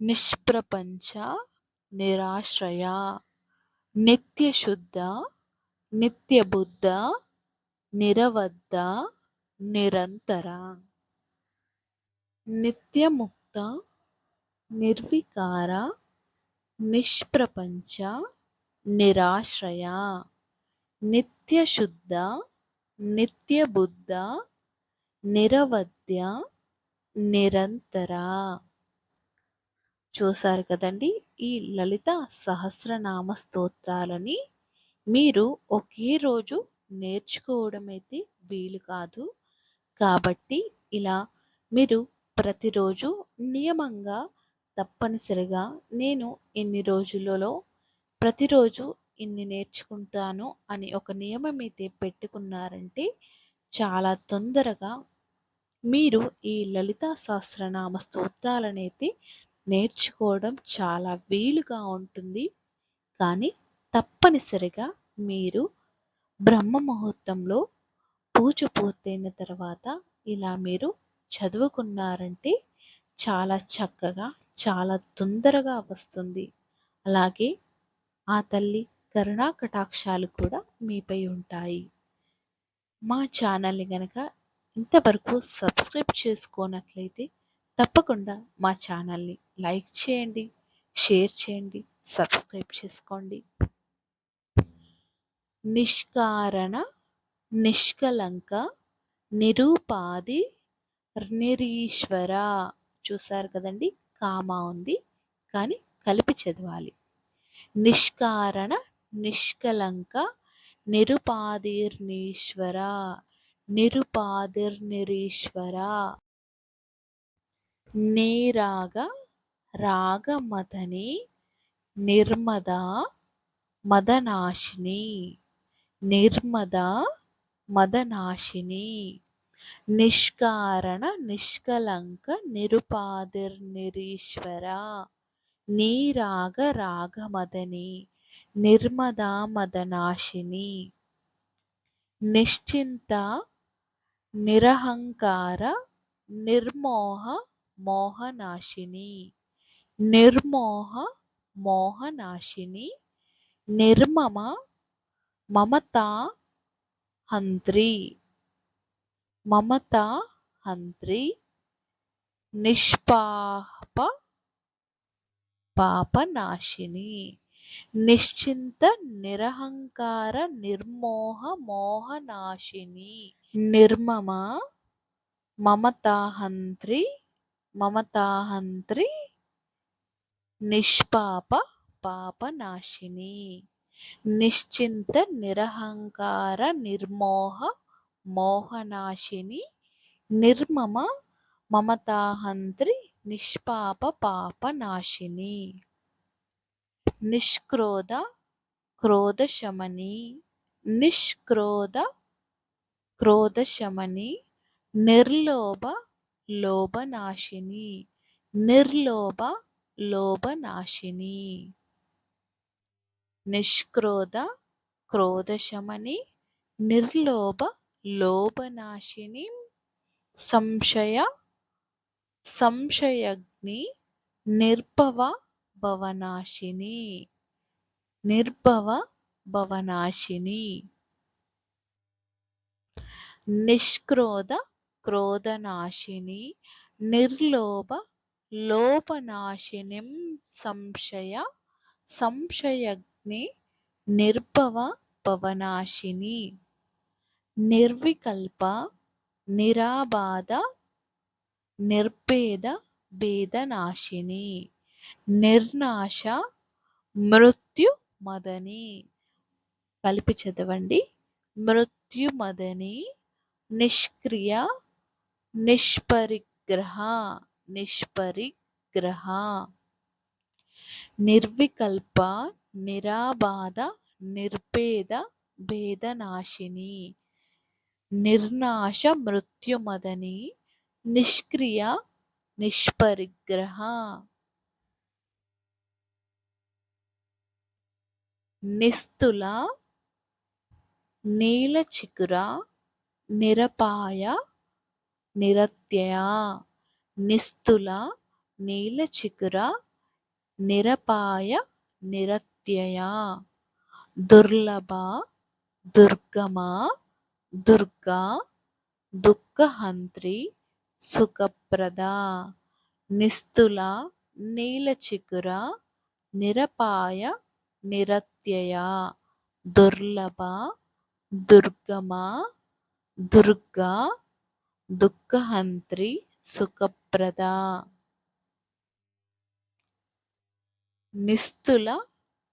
నిష్ప్రపంచ నిరాశ్రయ. నిత్యశుద్ధ నిత్యబుద్ధ నిరవద్ధ నిరంతర. నిత్యముక్త నిర్వికార నిష్ప్రపంచ నిరాశ్రయ. నిత్యశుద్ధ నిత్యబుద్ధ నిరవధ్య నిరంతర. చూసారు కదండి, ఈ లలిత సహస్రనామ స్తోత్రాలని మీరు ఒకే రోజు నేర్చుకోవడం అయితే వీలు కాదు. కాబట్టి ఇలా మీరు ప్రతిరోజు నియమంగా తప్పనిసరిగా నేను ఇన్ని రోజులలో ప్రతిరోజు ఇన్ని నేర్చుకుంటాను అని ఒక నియమం అయితే పెట్టుకున్నారంటే చాలా తొందరగా మీరు ఈ లలితా సహస్రనామ స్తోత్రాలనైతే నేర్చుకోవడం చాలా వీలుగా ఉంటుంది. కానీ తప్పనిసరిగా మీరు బ్రహ్మ ముహూర్తంలో పూజ పూర్తయిన తర్వాత ఇలా మీరు చదువుకున్నారంటే చాలా చక్కగా చాలా తొందరగా వస్తుంది. అలాగే ఆ తల్లి కరుణా కటాక్షాలు కూడా మీపై ఉంటాయి. మా ఛానల్ని గనక ఇంతవరకు సబ్స్క్రైబ్ చేసుకోనట్లయితే తప్పకుండా మా ఛానల్ని లైక్ చేయండి, షేర్ చేయండి, సబ్స్క్రైబ్ చేసుకోండి. నిష్కారణ నిష్కలంక నిరూపాది నిరీశ్వర. చూసారు కదండి, కామా ఉంది కానీ కలిపి చదవాలి. నిష్కారణ, నిష్కలంక, నిరుపాధిర్నీశ్వర, నిరుపాధిర్నిరీశ్వర. నీరాగ, రాగమదని, నిర్మదా, మదనాశిని, నిర్మదా, మదనాశిని. నిష్కారణ, నిష్కలంక, నిరుపాధిర్నిరీశ్వర, నీరాగ రాగమదని, నిర్మదా మదనాశిని. నిశ్చింత, నిరహంకార, నిర్మోహ మోహనాశిని, నిర్మోహ మోహనాశిని. నిర్మమ, మమతా హంత్రి, మమతా హంత్రి. నిష్పాప, పాపనాశిని. నిశ్చింత, నిరహంకార, నిర్మోహ మోహనాశిని. నిర్మమ, మమతాహంత్రి, మమతాహంత్రి. నిష్పాప, పాపనాశిని. నిశ్చింత, నిరహంకార, నిర్మోహ మోహనాశిని. నిర్మమ, మమతాహంత్రి, నిష్పాప, పాపనాశిని. నిష్క్రోధ, క్రోధశమని, నిష్క్రోధ, క్రోధశమని. నిర్లోభ, లోభనాశిని, నిర్లోభ, లోభనాశిని. నిష్క్రోధ, క్రోధశమని, నిర్లోభ, లోభనాశిని. సంశయ, సంశయగ్ని, నిర్భవ, భవనాశిని, నిర్భవ, భవనాశిని. నిష్క్రోధ, క్రోధనాశిని, నిర్లోభ, లోభనాశినిం. సంశయ, సంశయగ్ని, నిర్భవ, భవనాశిని. నిర్వికల్ప, నిరాబాధ, నిర్భేద, భేదనాశిని. నిర్నాశ, మృత్యుమదని. కలిపి చదవండి. మృత్యుమదని. నిష్క్రియ, నిష్పరిగ్రహ, నిష్పరిగ్రహ. నిర్వికల్ప, నిరాబాధ, నిర్భేద, భేదనాశిని. నిర్నాశ, మృత్యుమదని. నిష్క్రియ, నిష్పరిగ్రహ. నిస్తుల, నీలచికుర, నిరపాయ, నిరత్యయ. నిస్తుల, నీలచికుర, నిరపాయ, నిరత్యయ. దుర్లభ, దుర్గమ, దుర్గా, దుఃఖహంత్రి, సుఖప్రద. నిస్తుల, నీలచికుర, నిరపాయ, నిరత్యయ. దుర్లభ, దుర్గమ, దుర్గా, దుఃఖహంత్రి, సుఖప్రద. నిస్తుల,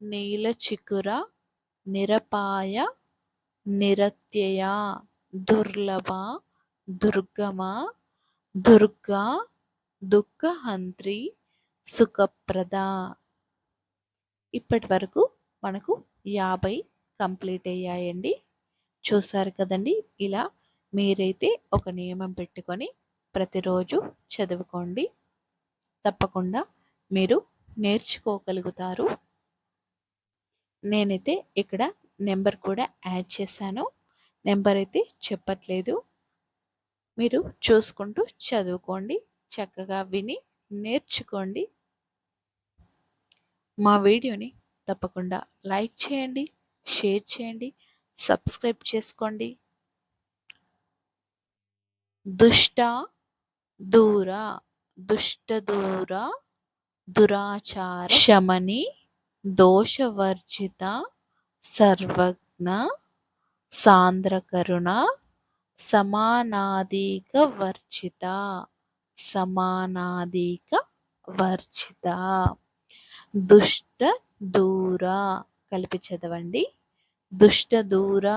నీలచికుర, నిరపాయ, నిరత్యయ. దుర్లభ, దుర్గమ, దుర్గా, దుఃఖహంత్రి, సుఖప్రద. ఇప్పటి వరకు మనకు 50 కంప్లీట్ అయ్యాయండి. చూసారు కదండి, ఇలా మీరైతే ఒక నియమం పెట్టుకొని ప్రతిరోజు చదువుకోండి. తప్పకుండా మీరు నేర్చుకోగలుగుతారు. నేనైతే ఇక్కడ నెంబర్ కూడా యాడ్ చేశాను. నెంబర్ అయితే చెప్పట్లేదు, మీరు చూసుకుంటూ చదువుకోండి. చక్కగా విని నేర్చుకోండి. మా వీడియోని తప్పకుండా లైక్ చేయండి, షేర్ చేయండి, సబ్స్క్రైబ్ చేసుకోండి. దుష్ట దూర, దుష్ట దూర, దురాచార శమని, దోషవర్జిత, సర్వజ్ఞ, సాంద్రకరుణ, సమానాధిక వర్జిత. సమానాధిక వర్జిత. దుష్ట దూర. కలిపి చదవండి. దుష్ట దూర,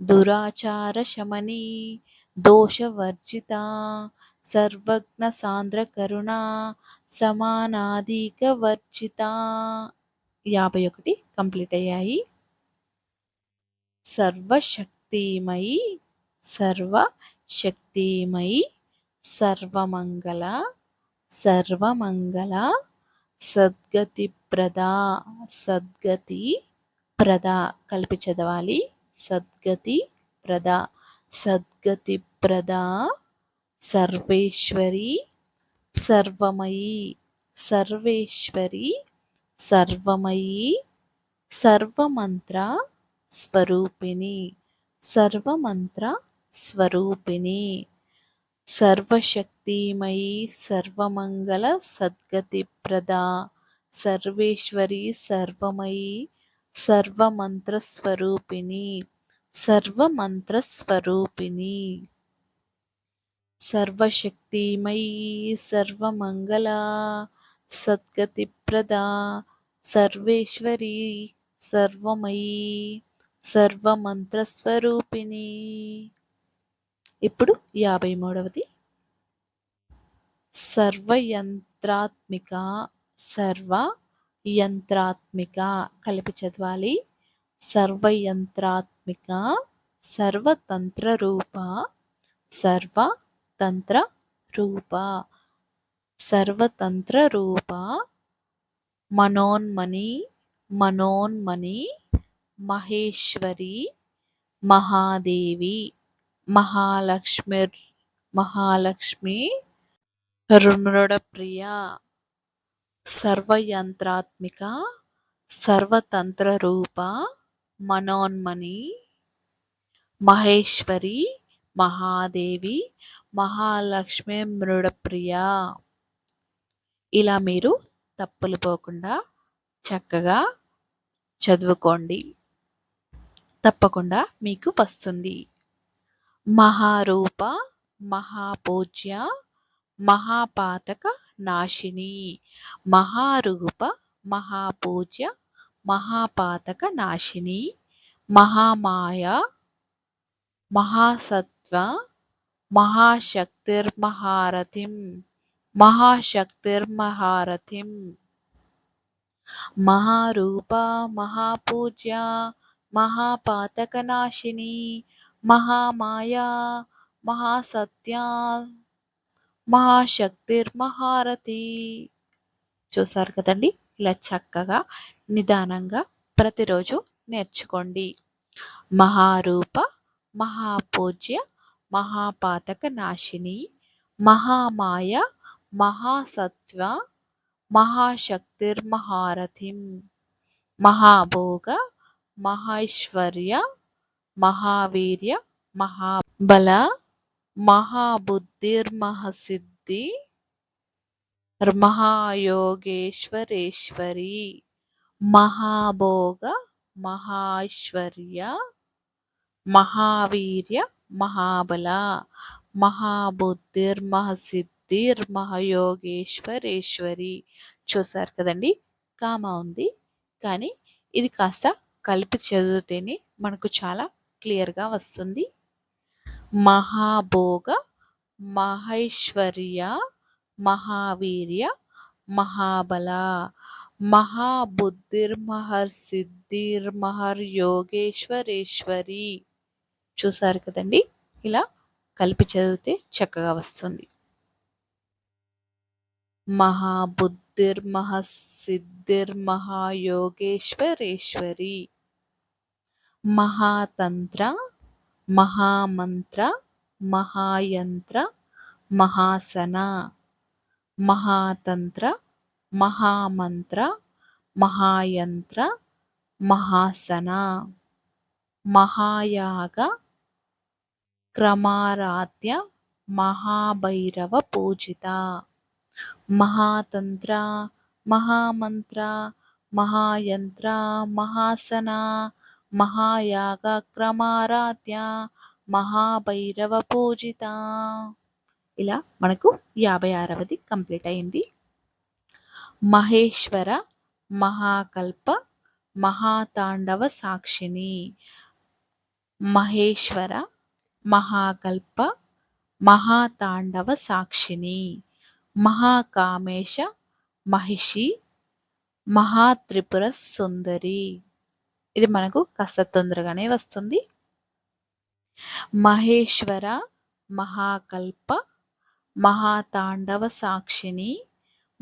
దురాచార శమని, దోషవర్జిత, సర్వజ్ఞ సాంద్ర కరుణ, సమానాధిక వర్జిత. 51 కంప్లీట్ అయ్యాయి. సర్వశక్తిమయి, సర్వశక్తిమయి, సర్వమంగళ, సర్వమంగళ, సద్గతి ప్రద. సద్గతి ప్రద. కలిపి చదవాలి. సద్గతి ప్రద. సద్గతి ప్రద. సర్వేశ్వరి, సర్వమయి, సర్వేశ్వరి, సర్వమయి, సర్వమంత్ర స్వరూపిణి, సర్వమంత్ర స్వరూపిణి, సర్వశక్తిమయి, సర్వమంగళ, సద్గతి ప్రద, సర్వేశ్వరి, సర్వమయి, సర్వమంత్ర స్వరూపిణి, సర్వమంత్ర స్వరూపిణి, సర్వశక్తిమయి, సర్వమంగళ, సద్గతి ప్రద, సర్వేశ్వరి, సర్వమయి, సర్వమంత్ర స్వరూపిణి. ఇప్పుడు 53వది. సర్వయంత్రాత్మిక, సర్వయంత్రాత్మిక. కలిపి చదవాలి. సర్వయంత్రాత్మిక, సర్వతంత్ర రూప, సర్వతంత్ర రూప, సర్వతంత్ర రూప, మనోన్మణి, మనోన్మణి, మహేశ్వరి, మహాదేవి, మహాలక్ష్మిర్, మహాలక్ష్మి, రుమృడప్రియ. సర్వయంత్రాత్మిక, సర్వతంత్ర రూప, మనోన్మణి, మహేశ్వరి, మహాదేవి, మహాలక్ష్మి, మృడప్రియ. ఇలా మీరు తప్పులు పోకుండా చక్కగా చదువుకోండి. తప్పకుండా మీకు వస్తుంది. మహారూప, మహాపూజ్య, మహాపాతక నాశిని. మహారూప, మహాపూజ్య, మహాపాతక నాశిని, మహామాయ, మహాసత్వ, మహాశక్తిర్మహారథిం, మహాశక్తిర్మహారథిం. మహారూప, మహాపూజ్య, మహాపాతకనాశిని, మహామాయా, మహాసత్య, మహాశక్తిర్మహారథి. చూసారు కదండి. ఇలా చక్కగా నిదానంగా ప్రతిరోజు నేర్చుకోండి. మహారూప, మహాపూజ్య, మహాపాతక నాశిని, మహామాయ, మహాసత్వ, మహాశక్తిర్మహారథిం, మహాభోగ, మహైశ్వర్య, మహావీర్య, మహాబల, మహాబుద్ధిర్మహసిద్ధి, మహాయోగేశ్వరేశ్వరి. మహాభోగ, మహైశ్వర్య, మహావీర్య, మహాబల, మహాబుద్ధిర్మహసిద్ధిర్మహయోగేశ్వరేశ్వరి. చూసారు కదండి. కామా ఉంది, కానీ ఇది కాస్త కలిపి చదివితేనే మనకు చాలా క్లియర్గా వస్తుంది. మహాభోగ, మహైశ్వర్య, మహావీర్య, మహాబల, మహాబుద్ధిర్మహసిద్ధిర్మహర్యోగేశ్వరేశ్వరి. చూసారు కదండి. ఇలా కలిపి చదివితే చక్కగా వస్తుంది. మహాబుద్ధిర్మహసిద్ధిర్మహయోగేశ్వరేశ్వరి. మహాతంత్ర, మహామంత్ర, మహాయంత్ర, మహాసన. మహాతంత్ర, మహామంత్ర, మహాయంత్ర, మహాసన. మహాయాగ, క్రమారాధ్య, మహాభైరవ పూజిత. మహాతంత్ర, మహామంత్ర, మహాయంత్ర, మహాసన, మహాయాగ, క్రమారాధ్య, మహాభైరవ పూజిత. ఇలా మనకు 56వది కంప్లీట్ అయింది. మహేశ్వర మహాకల్ప మహాతాండవ సాక్షిని. మహేశ్వర మహాకల్ప మహాతాండవ సాక్షిని. మహాకామేశ మహిషి మహాత్రిపుర సుందరి. ఇది మనకు కాస్త తొందరగానే వస్తుంది. మహేశ్వర మహాకల్ప మహాతాండవ సాక్షిని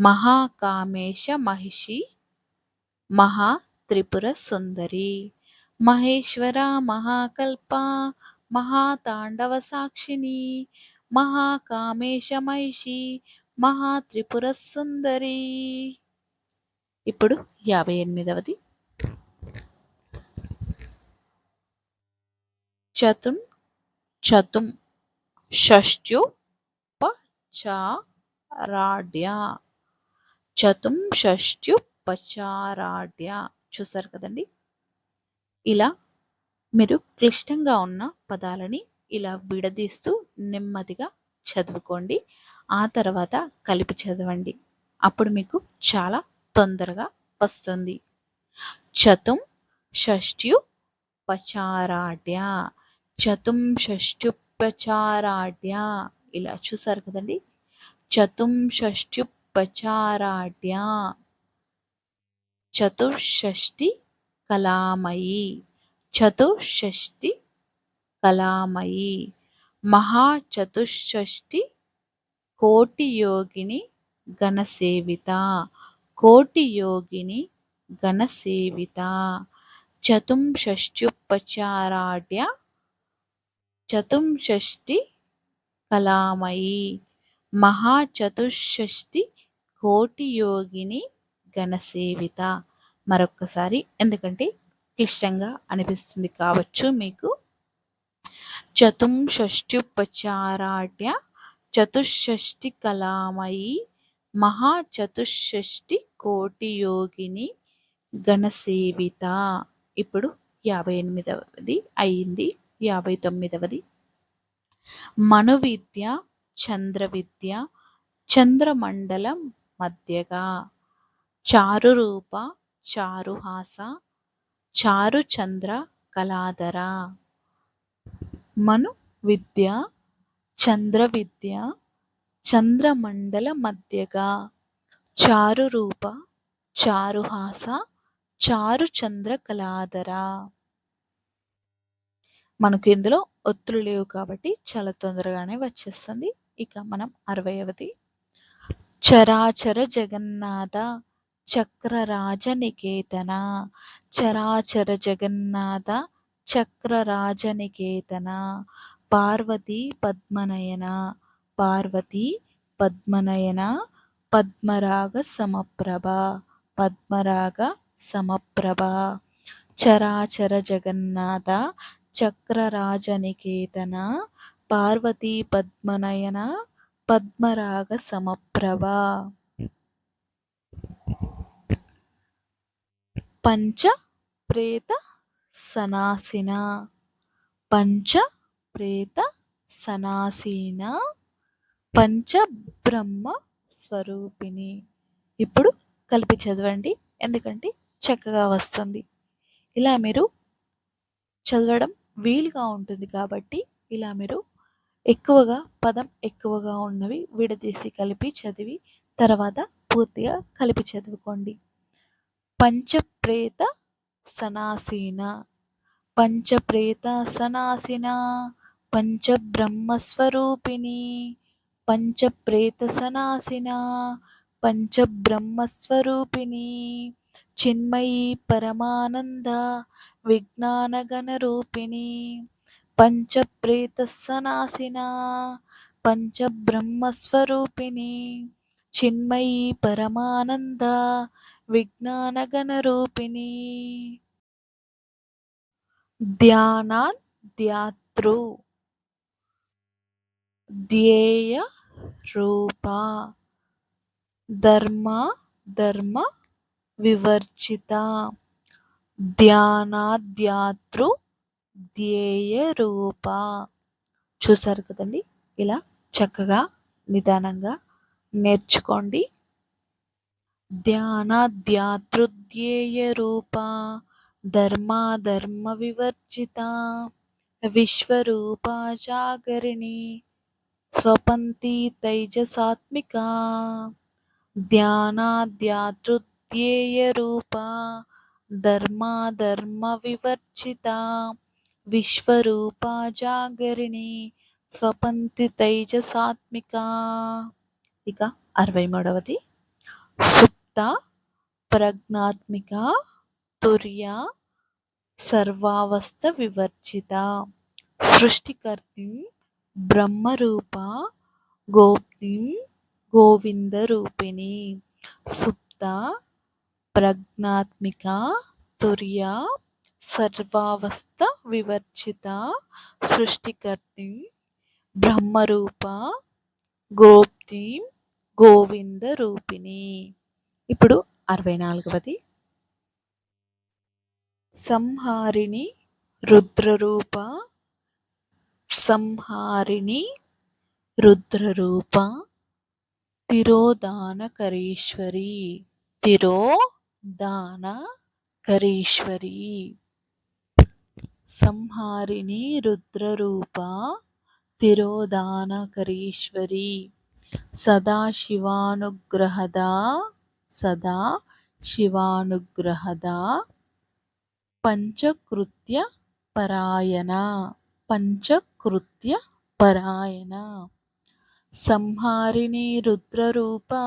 మహాకామేశ మహిషి మహాత్రిపుర సుందరి. మహేశ్వర మహాకల్ప మహాతాండవ సాక్షిని మహాకామేశ మహిషి మహాత్రిపుర సుందరి. ఇప్పుడు 58వది. చతుం చతుం షష్ట్యుపచారాఢ్య. చతుం షష్ట్యుపచారాఢ్య. చూసారు కదండి. ఇలా మీరు క్లిష్టంగా ఉన్న పదాలని ఇలా విడదీస్తూ నెమ్మదిగా చదువుకోండి. ఆ తర్వాత కలిపి చదవండి. అప్పుడు మీకు చాలా తొందరగా వస్తుంది. చతుం షష్ట్యుపచారాఢ్య. చతుం షష్ట్యుపచారాఢ్య. ఇలా చూసారు కదండి. చతుం షష్ట్యుపచారాఢ్య. చతుషష్ఠి కళామయీ. చతుషష్ఠి కళామయీ. మహాచతుషష్ఠి కోటియోగిని గణసేవిత. కోటియోగిని గణసేవిత. చతుం షష్ట్యుపచారాఢ్య చతుషష్ఠి కళామయీ మహాచతుషష్ఠి కోటియోగిని గణసేవిత. మరొక్కసారి, ఎందుకంటే క్లిష్టంగా అనిపిస్తుంది కావచ్చు మీకు. చతుం షష్ట్యుపచారాఢ్య చతుషష్ఠి కళామయీ మహాచతుషష్ఠి కోటియోగిని గణసేవిత. ఇప్పుడు 58వది అయింది. 59వది. మనువిద్య చంద్రవిద్య చంద్రమండలం మధ్యగా. చారురూప చారుహాస చారుచంద్ర కళాధర. మను విద్య చంద్రవిద్య చంద్రమండల మధ్యగా. చారురూప చారుహాస చారుచంద్ర కళాధర. మనకు ఇందులో ఒత్తులు లేవు కాబట్టి చాలా తొందరగానే వచ్చేస్తుంది. ఇక మనం 60వది. చరాచర జగన్నాథ చక్రరాజ నికేతన. చరాచర జగన్నాథ చక్రరాజ నికేతన. పార్వతీ పద్మనయన. పార్వతీ పద్మనయన పద్మరాగ సమప్రభ. పద్మరాగ సమప్రభ. చరాచర జగన్నాథ చక్రరాజ నికేతన పార్వతీ పద్మనయన పద్మరాగ సమప్రభ. పంచ ప్రేత సనాసిన. పంచ ప్రేత సనాసిన పంచబ్రహ్మ స్వరూపిణి. ఇప్పుడు కలిపి చదవండి, ఎందుకంటే చక్కగా వస్తుంది. ఇలా మీరు చదవడం వీలుగా ఉంటుంది కాబట్టి ఇలా మీరు ఎక్కువగా పదం ఎక్కువగా ఉన్నవి విడదీసి కలిపి చదివి తర్వాత పూర్తిగా కలిపి చదువుకోండి. పంచప్రేత సనాసీన. పంచప్రేత సనాసిన పంచబ్రహ్మస్వరూపిణి. పంచప్రేత సనాసిన పంచబ్రహ్మస్వరూపిణి. చిన్మయీ పరమానంద విజ్ఞానగణరూపిణి. పంచప్రేత సనాసిన పంచబ్రహ్మస్వరూపిణి. చిన్మయీ పరమానంద విజ్ఞానగణరూపిణి. ధ్యానాత్ ధ్యాతృ. ధ్యేయ రూప. ధర్మ ధర్మ వివర్జిత. ధ్యానాధ్యాతృ ధ్యేయరూపా. చూసారు కదండి! ఇలా చక్కగా నిదానంగా నేర్చుకోండి. ధ్యానాధ్యాతృధ్యేయరూపా ధర్మాధర్మ వివర్జితా విశ్వరూపా జాగరిణి స్వపంతి తైజసాత్మికా ధ్యానాధ్యాతృధ్యేయరూపా ధర్మాధర్మ వివర్జితా విశ్వరూపా జాగరిణి స్వపంతి తైజసాత్మికా. ఇక 63వది సుప్త ప్రజ్ఞాత్మిక తుర్య సర్వావస్థ వివర్జిత సృష్టికర్తిం బ్రహ్మరూపా గోప్తిం గోవిందరూపిణి. సుప్త ప్రజ్ఞాత్మిక తుర్య సర్వావస్థ వివర్జిత సృష్టికర్తిం బ్రహ్మరూప గోప్తిం గోవిందరూపిణి. ఇప్పుడు 64వది సంహారిణి రుద్రరూప సంహారిణి రుద్రరూప తిరోధానకరీశ్వరి తిరోధానకరీశ్వరి. సంహారిణి రుద్రరూప తిరోధానకరీశ్వరి సదాశివానుగ్రహదా సదాశివానుగ్రహదా పంచకృత్య పరాయణ పంచకృత్య పరాయణ. సంహారిణి రుద్రరూపా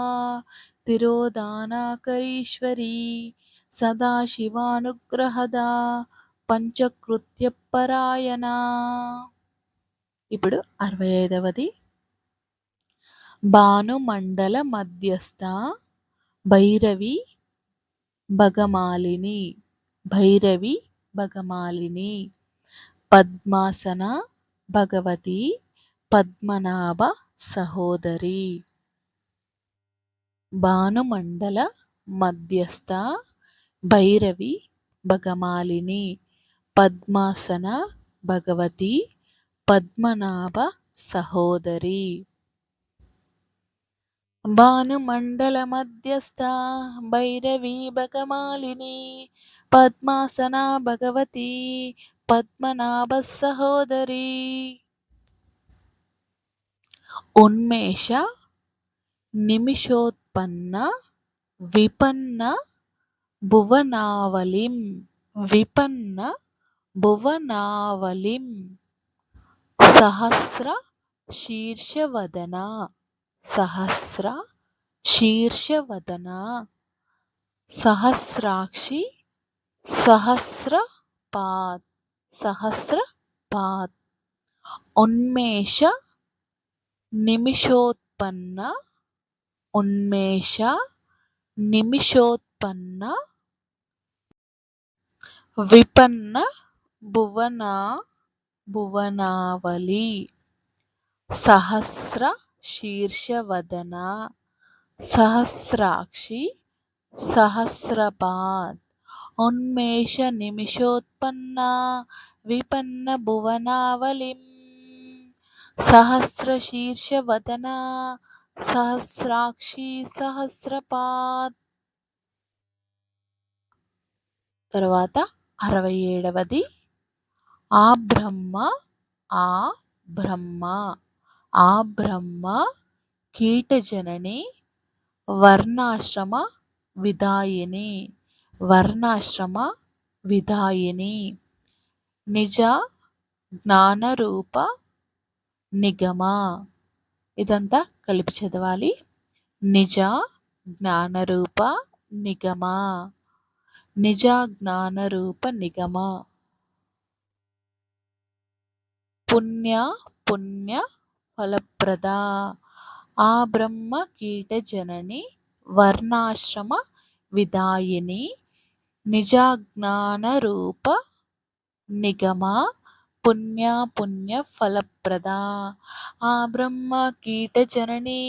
తిరోధానకరీశ్వరి సదాశివానుగ్రహదా పంచకృత్య పరాయణ. ఇప్పుడు 65వది భానుమండల మధ్యస్థ భైరవి భగమాలిని భైరవి భగమాలిని పద్మాసన భగవతి పద్మనాభ సహోదరి. భానుమండల మధ్యస్థ భైరవి భగమాలిని పద్మాసన భగవతి పద్మనాభ సహోదరి. భానుమండల మధ్యస్థ భైరవి భగమాలిని పద్మాసన భగవతి పద్మనాభ సహోదరి. ఉన్మేష నిమిషోత్పన్న విపన్న భువనావళిం విపన్న భువనావళిం సహస్ర శీర్షవదన సహస్ర శీర్షవదన సహస్రాక్షి సహస్రపాద్ సహస్రపాద్. ఉన్మేష నిమిషోత్పన్న ఉన్మేష నిమిషోత్పన్న విపన్న భువనావళి సహస్ర శీర్షవదన సహస్రాక్షి సహస్రపాద్. ఉన్మేష నిమిషోత్పన్న విపన్న భువనావళిం సహస్ర శీర్షవదన సహస్రాక్షి సహస్రపాద్. తర్వాత 67వది ఆ బ్రహ్మ ఆ బ్రహ్మ ఆ బ్రహ్మ కీటజనని వర్ణాశ్రమ విదాయిని వర్ణాశ్రమ విదాయిని నిజ జ్ఞానరూప నిగమ. ఇదంతా కలిపి చదవాలి. నిజ జ్ఞానరూప నిగమ నిజ జ్ఞానరూప నిగమ. పుణ్య పుణ్య ఫలప్రద ఆ బ్రహ్మ కీట జనని వర్ణాశ్రమ విదాయిని నిజ జ్ఞానరూప నిగమ పుణ్య పుణ్య ఫలప్రద ఆ బ్రహ్మ కీట జనని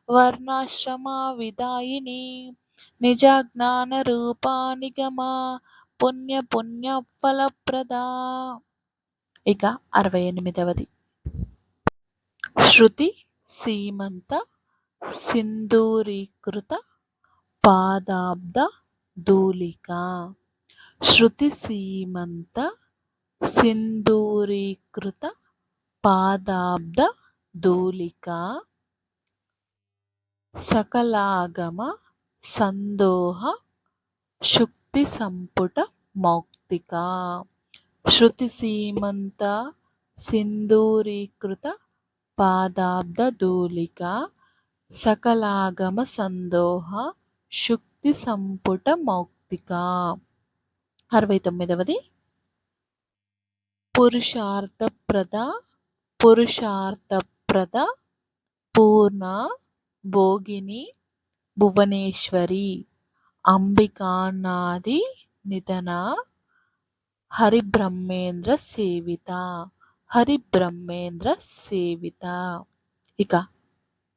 వర్ణాశ్రమ విదాయిని నిజ జ్ఞానరూప నిగమ పుణ్య పుణ్య ఫలప్రద. ఇక 68వది శృతి సీమంత సింధూరీకృత పాదాబ్ద ధూళిక. శృతి సీమంత సింధూరీకృత పాదాబ్ద ధూళిక సకలాగమ సందోహ శుక్తి సంపుట మౌక్తిక. శృతి సీమంత సింధూరీకృత పాదాబ్ద ధూళిక సకలాగమ సందోహ శుక్తి సంపుట మౌక్తిక. 69వది పురుషార్థప్రద పురుషార్థప్రద పూర్ణ భోగిని భువనేశ్వరి అంబికానాది నిధన హరిబ్రహ్మేంద్ర సేవిత. హరిబ్రహ్మేంద్ర సేవిత. ఇక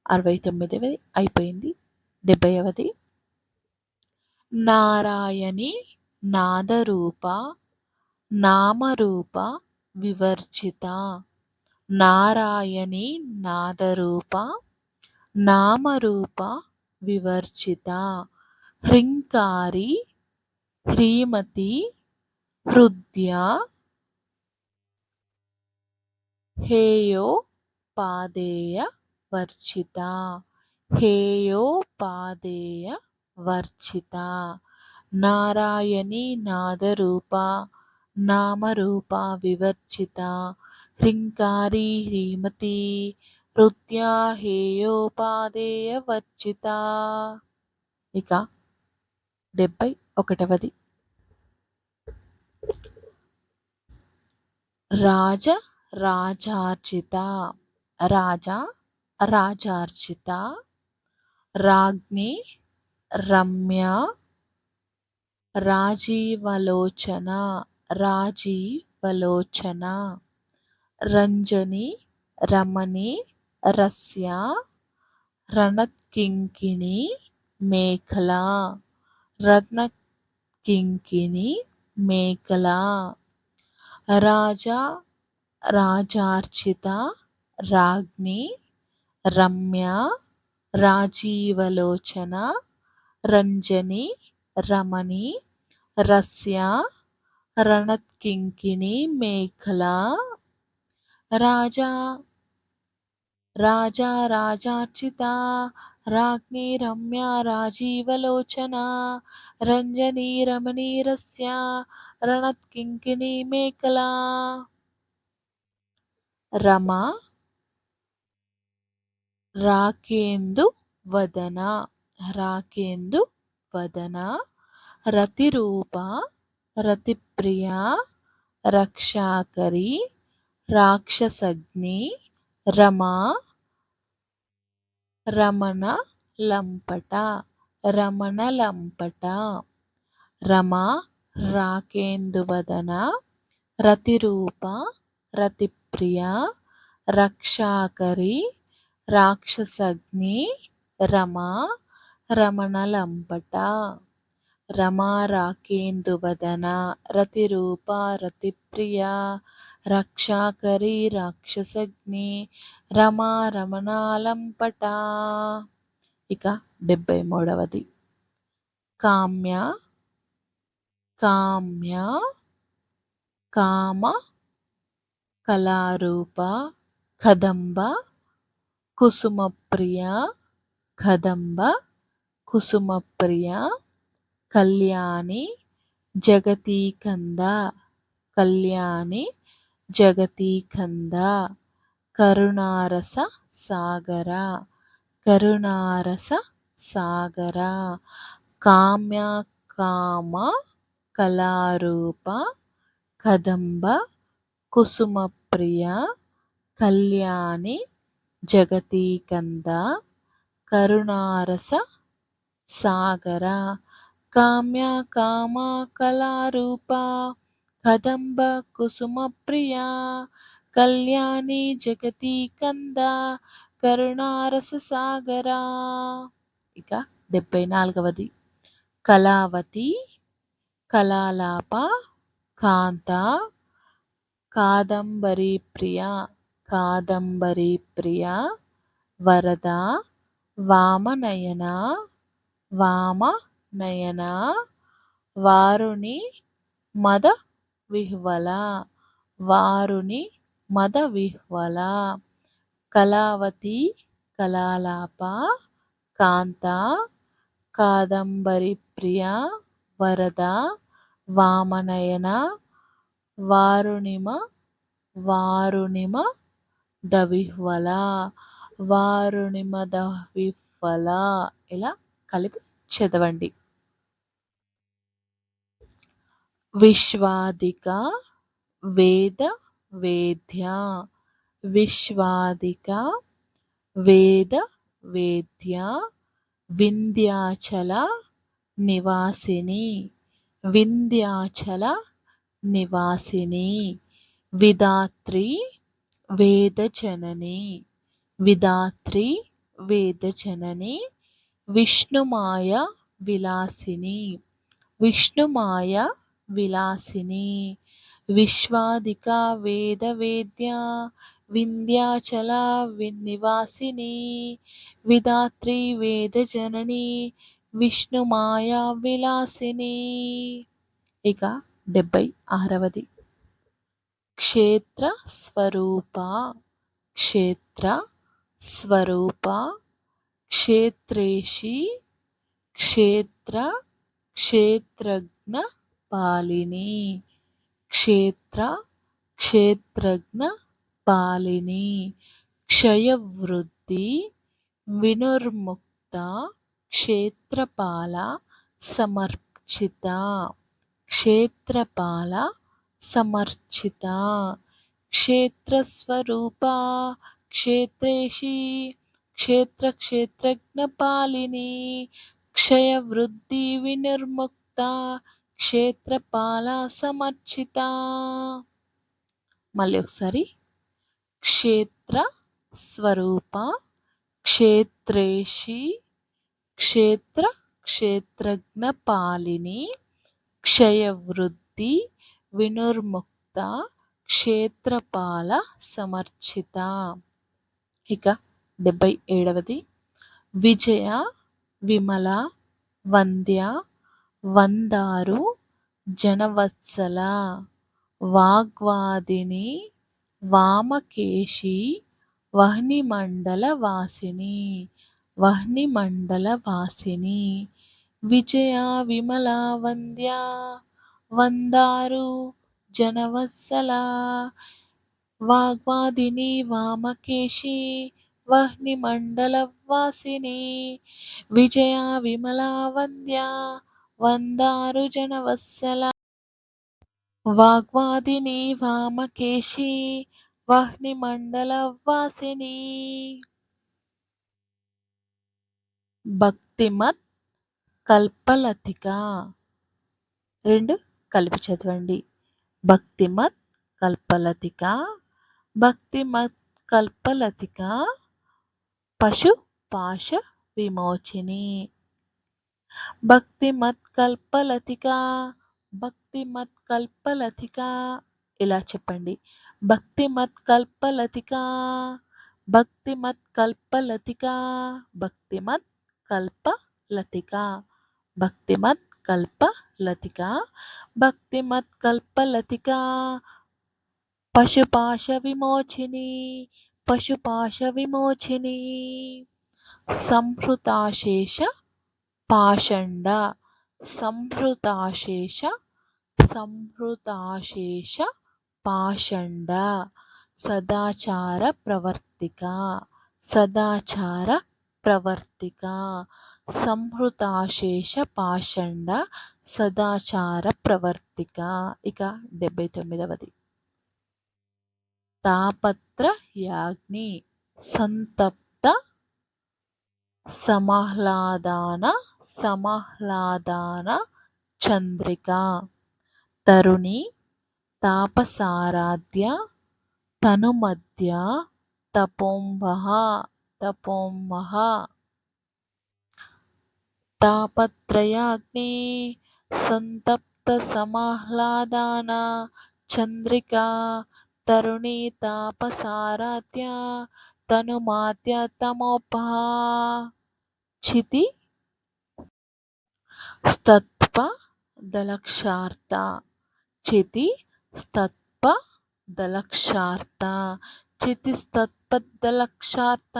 69వది అయిపోయింది. 70వది నారాయణి నాదరూప నామరూప వివర్జిత. నారాయణి నాదరూప నామరూప వివర్జిత హ్రీంకారి హ్రీమతి హృద్య హేయోపాదేయ వర్జిత. హేయోపాదేయ వర్జిత. నారాయణి నాదరూప నామరూప వివర్జిత హ్రీంకారి హ్రీమతి హృద్య హేయోపాదేయ వర్జిత. ఇక 71వది రాజ రాజార్జిత. రాజా రాజార్జిత రాజ్ఞి రమ్య రాజీవలోచన రాజీవలోచన రంజని రమణి రస్య రణత్కింకిణి మేఖలా. రత్నకింకిణి మేఖలా రాజా రాజార్చిత రాజ్ఞి రమ్య రాజీవలోచన రంజని రమణి రస్య రణత్కింకిణి మేఖలా. రాజా రాజా రాజార్చిత రాజ్ఞి రమ్య రాజీవలోచన రంజని రమణి రస్య రణత్కింకిణి మేఖలా. రమ రాకేందు వదన రాకేందు వదన రతిరూప రతిప్రియ రక్షాకరి రాక్షసగ్ని రమా రమణ లంపట రమణ లంపట. రమ రాకేందువదన రతిరూప రతిప్రియ రక్షాకరి రాక్షసగ్ని రమా రమణ లంపట. రమా రాకేందువదన రతిరూప రతిప్రియ రక్షాకరి రాక్షసగ్ని రమా రమణాలంపట. ఇక 73వది కామ్య కామ్య కామ కళారూప కదంబ కుసుమప్రియ కదంబ కుసుమప్రియ కళ్యాణి జగతీకంద కళ్యాణి జగతీకంద కరుణారస సాగర కరుణారస సాగర. కామ్య కామ కళారూప కదంబ కుసుమప్రియ కళ్యాణి జగతీకంద కరుణారస సాగర. కామ్య కామ కళారూప కదంబ కుసుమప్రియ కళ్యాణి జగతీకంద కరుణారస సాగర. ఇక 74వది కళావతి కళాలాప కాంత కాదంబరి ప్రియ, కాదంబరి ప్రియ, వరద, వామనయన, వామనయన, వారుని మద విహ్వల, వారుని మద విహ్వల, కళావతి, కళాలాప, కాంత, కాదంబరి ప్రియ, వరద, వామనయన, వారుణిమ, వారుణిమ దవిహ్వల, వారుణిమ దవిహ్వల. ఇలా కలిపి చదవండి. విశ్వాదిక, వేద వేద్య, విశ్వాదిక, వేద వేద్య, వింధ్యాచల నివాసిని, వింధ్యాచల నివాసిని, విధాత్రి, వేదజనని, విధాత్రి, వేదజనని, విష్ణుమాయ విలాసిని, విష్ణుమాయ విలాసిని, విశ్వాదిక, వేదవేద్య, వింధ్యాచల నివాసిని, విధాత్రి, వేదజనని, విష్ణుమాయ విలాసిని. ఇక 76వది. క్షేత్ర స్వరూప, క్షేత్ర స్వరూప, క్షేత్రేషి, క్షేత్ర క్షేత్రజ్ఞ పాలిని, క్షేత్ర క్షేత్రజ్ఞ పాలిని, క్షయవృద్ధి, వినుర్ముక్త, క్షేత్రపాల సమర్చిత, క్షేత్రపాల సమర్చిత, క్షేత్రస్వరూప, క్షేత్రేషి, క్షేత్ర క్షేత్రజ్ఞ పాలిని, క్షయవృద్ధి వినిర్ముక్త, క్షేత్రపాల సమర్చిత. మళ్ళీ ఒకసారి. క్షేత్ర స్వరూప, క్షేత్రేషి, క్షేత్ర క్షేత్రజ్ఞ పాలిని, క్షయవృద్ధి వినుర్ముక్త, క్షేత్రపాల సమర్చిత. ఇక 77వది. విజయ, విమల, వంద్య, వందారు, జనవత్సల, వాగ్వాదిని, వామకేశి, వహ్నిమండల వాసిని, వహ్నిమండల వాసిని, విజయ, విమల, వంద్య, వందారు, జనవత్సల, వాగ్వాదిని, వామకేశి, వహ్నిమండల వాసిని, విజయ, విమల, వంద్య, వందారు, జనవత్సల, వాగ్వాదిని, వామకేశి, వహ్నిమండల వాసిని. భక్తిమత్, కల్పలతిక. 2 కలిపి చదవండి. భక్తిమత్ కల్పలతిక, భక్తిమత్ కల్పలతిక, పశుపాశ విమోచిని, భక్తిమత్ కల్పలతిక, భక్తిమత్ కల్పలతిక. ఇలా చెప్పండి. భక్తిమత్ కల్పలతిక, భక్తిమత్ కల్పలతిక, భక్తిమత్ కల్పలతిక, భక్తిమత్ కల్పలతిక, భక్తిమత్ కల్పలతిక, పశుపాశ విమోచిని, పశుపాశ విమోచిని, సంహృతాశేష పాషండ, సంహృతాశేష, సంహృతాశేష పాషండ, సదాచార ప్రవర్తిక, సదాచార ప్రవర్తిక, సంహృతాశేష పాషండ, సదాచార ప్రవర్తిక. ఇక 79వది. తాపత్రయాగ్ని, సంతప్త, సమాహ్లాదాన, సమాహ్లాదాన చంద్రిక, తరుణి, తాపసారాధ్య, తనుమధ్య, తపోంబః, తపోంబః. తాపత్రయాగ్ని, సంతప్త సమాహ్లాదాన చంద్రిక, తరుణీ తాపసారాధ్య తనుమాద్య తమోపహ చితి స్తత్వ దలక్షార్త చితి స్తత్వ దలక్షార్త చితిస్తత్పద్దలక్షార్త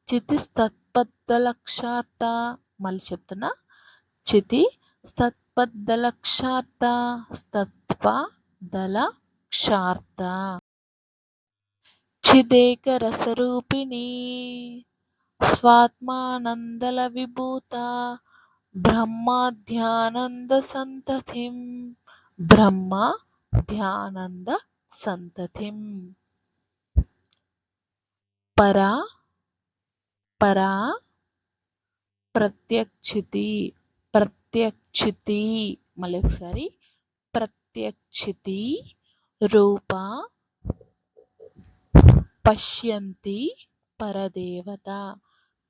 చితిస్తత్పద్దలక్షార్త మళ్ళీ చెప్తున్నా చితి స్తత్పద్దలక్షార్త స్తత్వ దలక్షార్త చిదేక రసరూపిణి స్వాత్మానందల విభూత బ్రహ్మాధ్యానంద సంతతిం బ్రహ్మ ధ్యానంద సంతతిం పరా పరా ప్రత్యక్షితి ప్రత్యక్షితి మళ్ళీ ఒకసారి ప్రత్యక్షితి రూప పశ్యంతి పరదేవత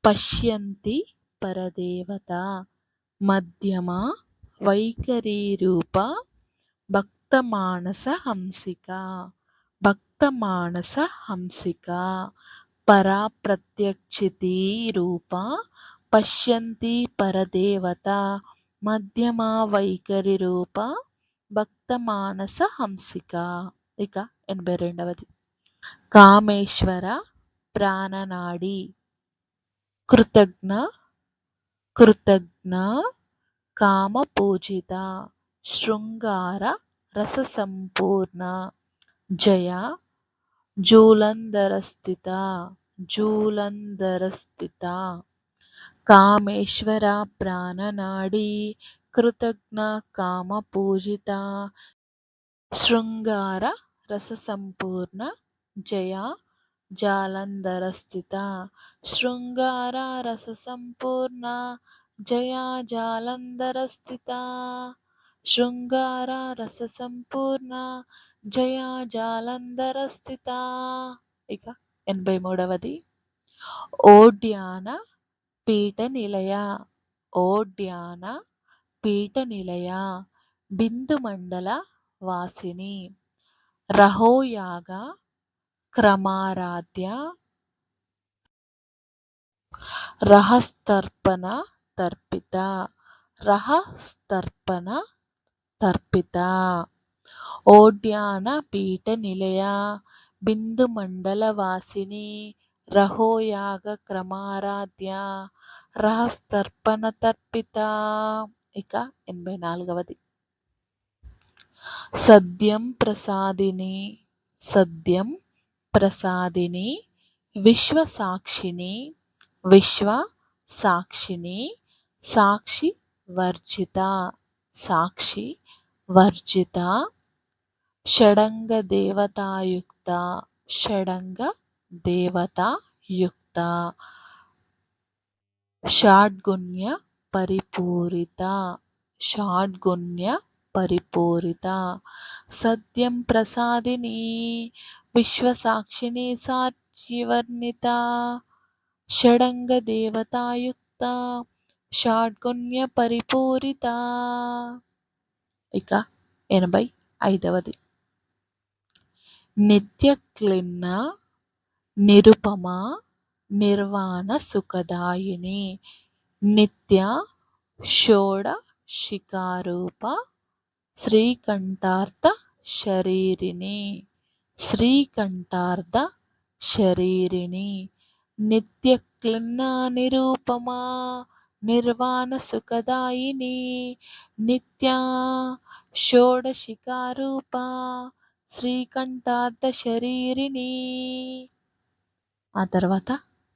పశ్యంతి పరదేవత మధ్యమ వైఖరీ రూప భక్తమానస హంసిక భక్తమానస హంసిక పరా ప్రత్యక్షితి రూప పశ్యంతి పరదేవత మధ్యమ వైఖరి రూప భక్తమానస హంసిక. ఇక 82వది కామేశ్వర ప్రాణనాడి కృతజ్ఞ కృతజ్ఞ కామపూజిత శృంగార రససంపూర్ణ జయ జూలంధరస్థిత జూలంధరస్థిత కామేశ్వర ప్రాణనాడి కృతజ్ఞ కామపూజిత శృంగార రససంపూర్ణ జయ జాలంధరస్థిత శృంగార రససంపూర్ణ జయ జాలంధరస్థిత శృంగార రససంపూర్ణ జయ జాలంధరస్థిత. ఇక 83వది ఓడ్యాన పీఠ నిలయ ఓడ్యాన పీఠ నిలయ బిందుమండల వాసిని రహోయాగ క్రమారాధ్య రహస్తర్పణ తర్పిత రహస్తర్పణ తర్పిత ఓడ్యాన పీఠ నిలయ బిందుమండల వాసిని రహోయాగ క్రమారాధ్య రహస్తర్పణ తర్పిత. ఇక 84వది సద్యం ప్రసాదిని సద్యం ప్రసాదిని విశ్వసాక్షిని విశ్వ సాక్షిని సాక్షి వర్జిత సాక్షి వర్జిత షడంగ దేవతాయుక్త షడంగ దేవతాయుక్త షాడ్గుణ్య పరిపూరిత షాడ్గుణ్య పరిపూరిత సద్యం ప్రసాదిని విశ్వసాక్షిని సాక్షివర్ణిత షడంగ దేవతాయుక్త షాడ్గుణ్య పరిపూరిత. ఇక 85వది నిత్యక్లిన్న నిరుపమ నిర్వాణ సుఖదాయిని నిత్య షోడశికారూప శ్రీకంఠార్థ శరీరిణి శ్రీకంఠార్థ శరీరిణి నిత్యక్లిన్న నిరూపమా నిర్వాణ సుఖదాయిని నిత్య షోడశికారూప శ్రీకంఠార్థ శరీరిణి. ఆ తర్వాత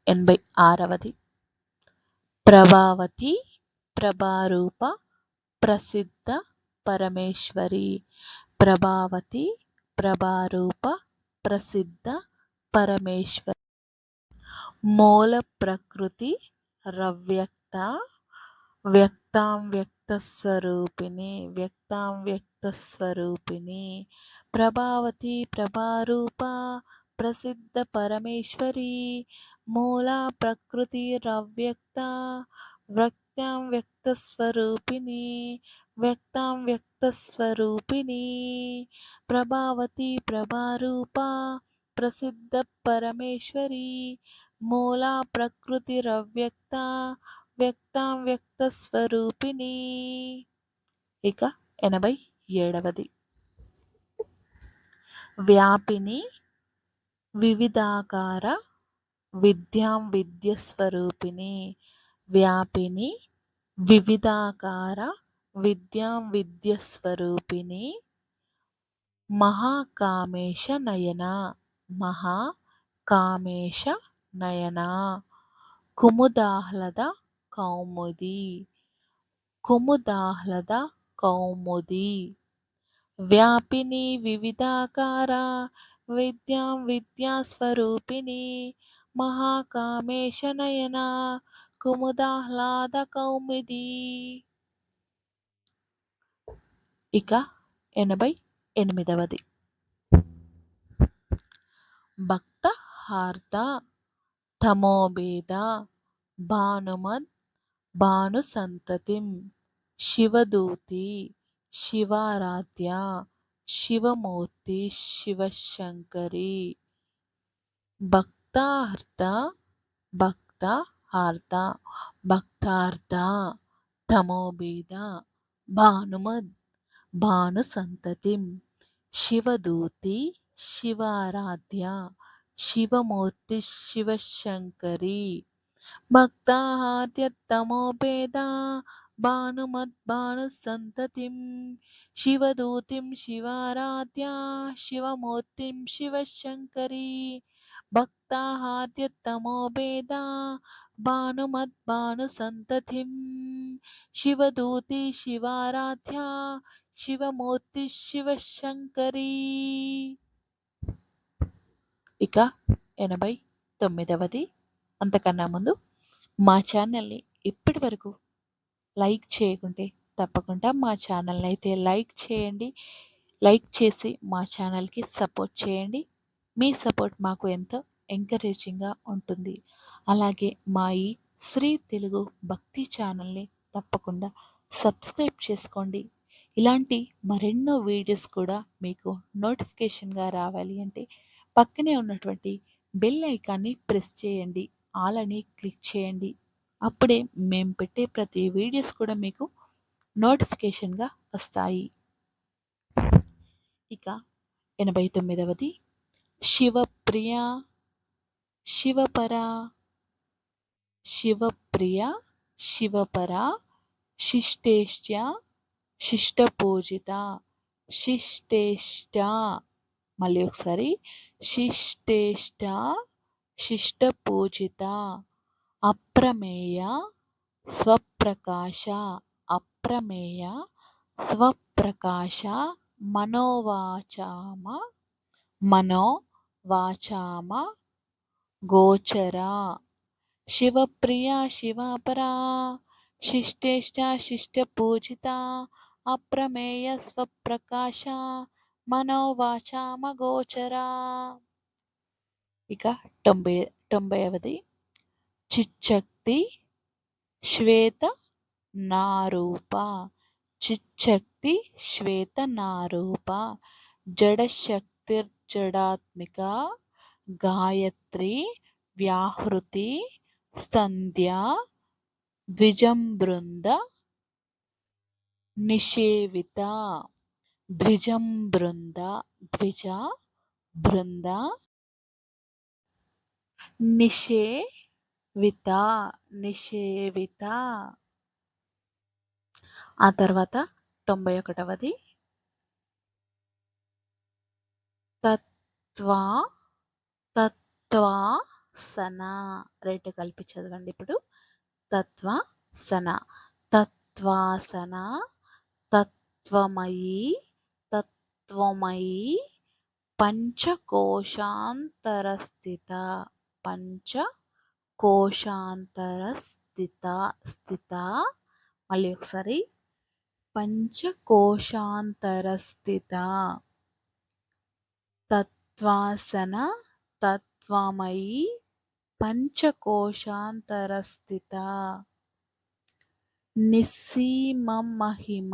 86వది ప్రభావతి ప్రభారూప ప్రసిద్ధ పరమేశ్వరి ప్రభావతి ప్రభారూప ప్రసిద్ధ పరమేశ్వరి మూల ప్రకృతి రవ్యక్త వ్యక్తాం వ్యక్తస్వరూపిణి వ్యక్తాం వ్యక్తస్వరూపిణి ప్రభావతి ప్రభారూప ప్రసిద్ధ పరమేశ్వరి మూల ప్రకృతి రవ్యక్త వ్యక్తాం వ్యక్తస్వరూపిణి వ్యక్తాం వ్యక్తస్వరూపిణి ప్రభావతి ప్రభారూపా ప్రసిద్ధ పరమేశ్వరి మూలా ప్రకృతిరవ్యక్త వ్యక్తాం వ్యక్తస్వరూపిణి. ఇక 87వది. వ్యాపిని వివిధాకార విద్యాం విద్యస్వరూపిణి వ్యాపిని వివిధాకార విద్యాం విద్యస్వరూపిణి మహాకామేశ నయన మహాకామేశ నయన కుముదాహ్లద కౌముది కుముదాహ్లద కౌముది వ్యాపిని వివిధాకార విద్యాం విద్యాస్వరూపిణి మహాకామేశ నయన కుముదాహ్లాద కౌముది. ఇక 88వది. భక్త హార్ద తమోభేద భానుమద్ భానుసంతతిం శివదూతి శివారాధ్య శివమూర్తి శివశంకరి భక్తార్త భక్తార్త భక్తార్త తమోభేద భానుమద్ భానుసంతతిం శివదూతి శివారాధ్య శివమూర్తి శివశంకరి భక్తాహార్ద్యతమోభేద భానుమద్భానుసంతతిం శివదూతిం శివారాధ్య శివమూర్తిం శివశంకరి భక్తాహార్ద్యతమోభేద భానుమద్భానుసంతతిం శివదూతి శివారాధ్య శివమూర్తి శివశంకరి. ఇక 89వది. అంతకన్నా ముందు మా ఛానల్ని ఇప్పటి వరకు లైక్ చేయకుంటే తప్పకుండా మా ఛానల్ని అయితే లైక్ చేయండి. లైక్ చేసి మా ఛానల్కి సపోర్ట్ చేయండి. మీ సపోర్ట్ మాకు ఎంతో ఎంకరేజింగ్గా ఉంటుంది. అలాగే మా ఈ శ్రీ తెలుగు భక్తి ఛానల్ని తప్పకుండా సబ్స్క్రైబ్ చేసుకోండి. ఇలాంటి మరెన్నో వీడియోస్ కూడా మీకు నోటిఫికేషన్గా రావాలి అంటే పక్కనే ఉన్నటువంటి బెల్ ఐకాన్ని ప్రెస్ చేయండి. ఆల్ అని క్లిక్ చేయండి. అప్పుడే మేము పెట్టే ప్రతి వీడియోస్ కూడా మీకు నోటిఫికేషన్గా వస్తాయి. ఇక 89వది. శివప్రియ శివపర శివప్రియ శివపర శిష్టేష్ట శిష్టపూజిత శిష్టేష్ట మళ్ళీ ఒకసారి శిష్టేష్ట శిష్టపూజిత అప్రమేయ స్వప్రకాశ అప్రమేయ స్వప్రకాశ మనోవాచామ మనోవాచామ గోచర శివప్రియ శివపరా శిష్టేష్ట శిష్టపూజిత అప్రమేయ స్వప్రకాశ మనోవాచామ గోచర. ఇక 90వది. చిచ్చక్తి శ్వేత నారూప చిచ్చక్తి శ్వేత నారూప జడశక్తిర్జడాత్మిక గాయత్రి వ్యాహృతి సంధ్యా ద్విజంబృంద నిషేవిత ద్విజంబృంద ద్విజ బృంద నిషేవిత నిషేవిత. ఆ తర్వాత 91వది. తత్వా తత్వాసన రెండు కలిపి చదవండి. ఇప్పుడు తత్వాసన తత్వాసన తత్వమయీ తత్వమయీ పంచకోశాంతరస్థిత పంచకోశాంతరస్థిత స్థిత మళ్ళీ ఒకసారి పంచకోశాంతరస్థిత తత్వాసన తత్వమయీ పంచకోశాంతరస్థిత నిస్సీమమహిమ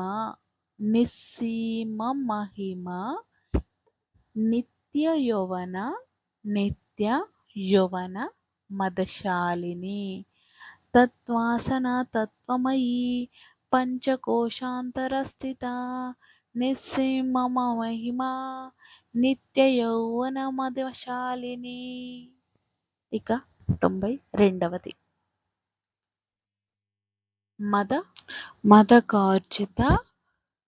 నిస్సీమమహిమ నిత్యయౌవన నిత్యయౌవన మదశాలిని తత్వాసన తత్వమయీ పంచకోశాంతరస్థిత నిస్సీమమహిమ నిత్యయౌవన మదశాలిని. ఇక 92వది. మదగార్జిత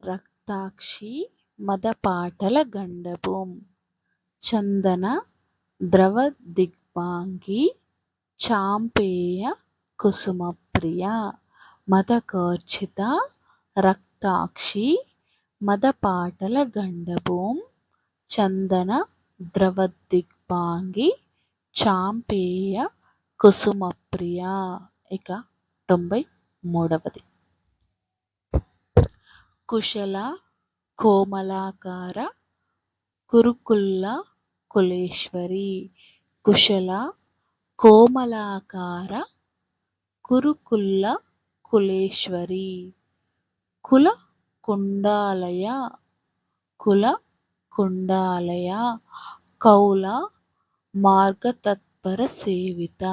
రక్తాక్షి మదపాటల గండభూం చందన ద్రవదిగ్భాంగి చాంపేయ కుసుమప్రియ. మదగార్జిత రక్తాక్షి మదపాటల గండభూం చందన ద్రవదిగ్భాంగి చాంపేయ కుసుమప్రియ. ఇక 93వది. కుశల కోమలాకార కురుకుల్ల కులేశ్వరి కుశల కోమలాకార కురుకుల్ల కులేశ్వరి కుల కుండాలయ కుల కుండాలయ కౌల మార్గతత్పర సేవిత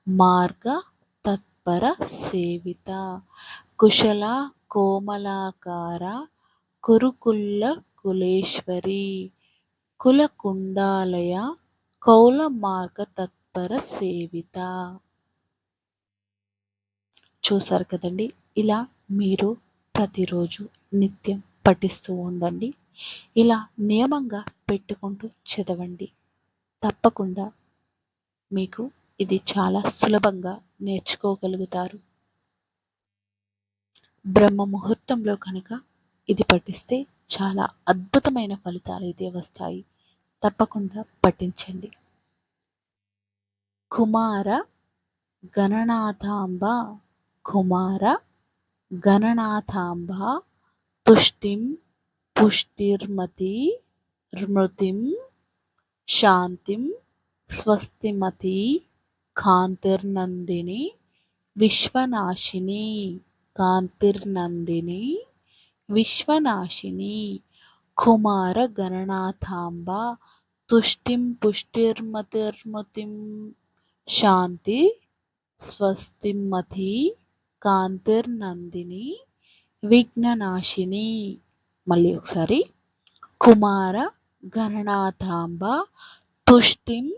మార్గ తత్పర సేవిత. కుశల కోమలాకార కురుకుల్ల కులేశ్వరి కుల కుండాలయ కౌల మార్గ తత్పర సేవిత. చూసారు కదండి, ఇలా మీరు ప్రతిరోజు నిత్యం పఠిస్తూ ఉండండి. ఇలా నియమంగా పెట్టుకుంటూ చదవండి. తప్పకుండా మీకు ఇది చాలా సులభంగా నేర్చుకోగలుగుతారు. బ్రహ్మ ముహూర్తంలో కనుక ఇది పఠిస్తే చాలా అద్భుతమైన ఫలితాలు అయితే వస్తాయి. తప్పకుండా పఠించండి. కుమార గణనాథాంబ కుమార గణనాథాంబ తుష్టిం పుష్టిర్మతి స్మృతిం శాంతిం స్వస్తిమతి కాంతిర్నందిని విశ్వనాశిని కాంతిర్నందిని విశ్వనాశిని. కుమార గణనాథాంబ తుష్టిం పుష్టిర్మతిర్మతిం శాంతి స్వస్తిమతి కాంతిర్నందిని విఘ్ననాశిని. మళ్ళీ ఒకసారి. కుమార గణనాథాంబ తుష్టిం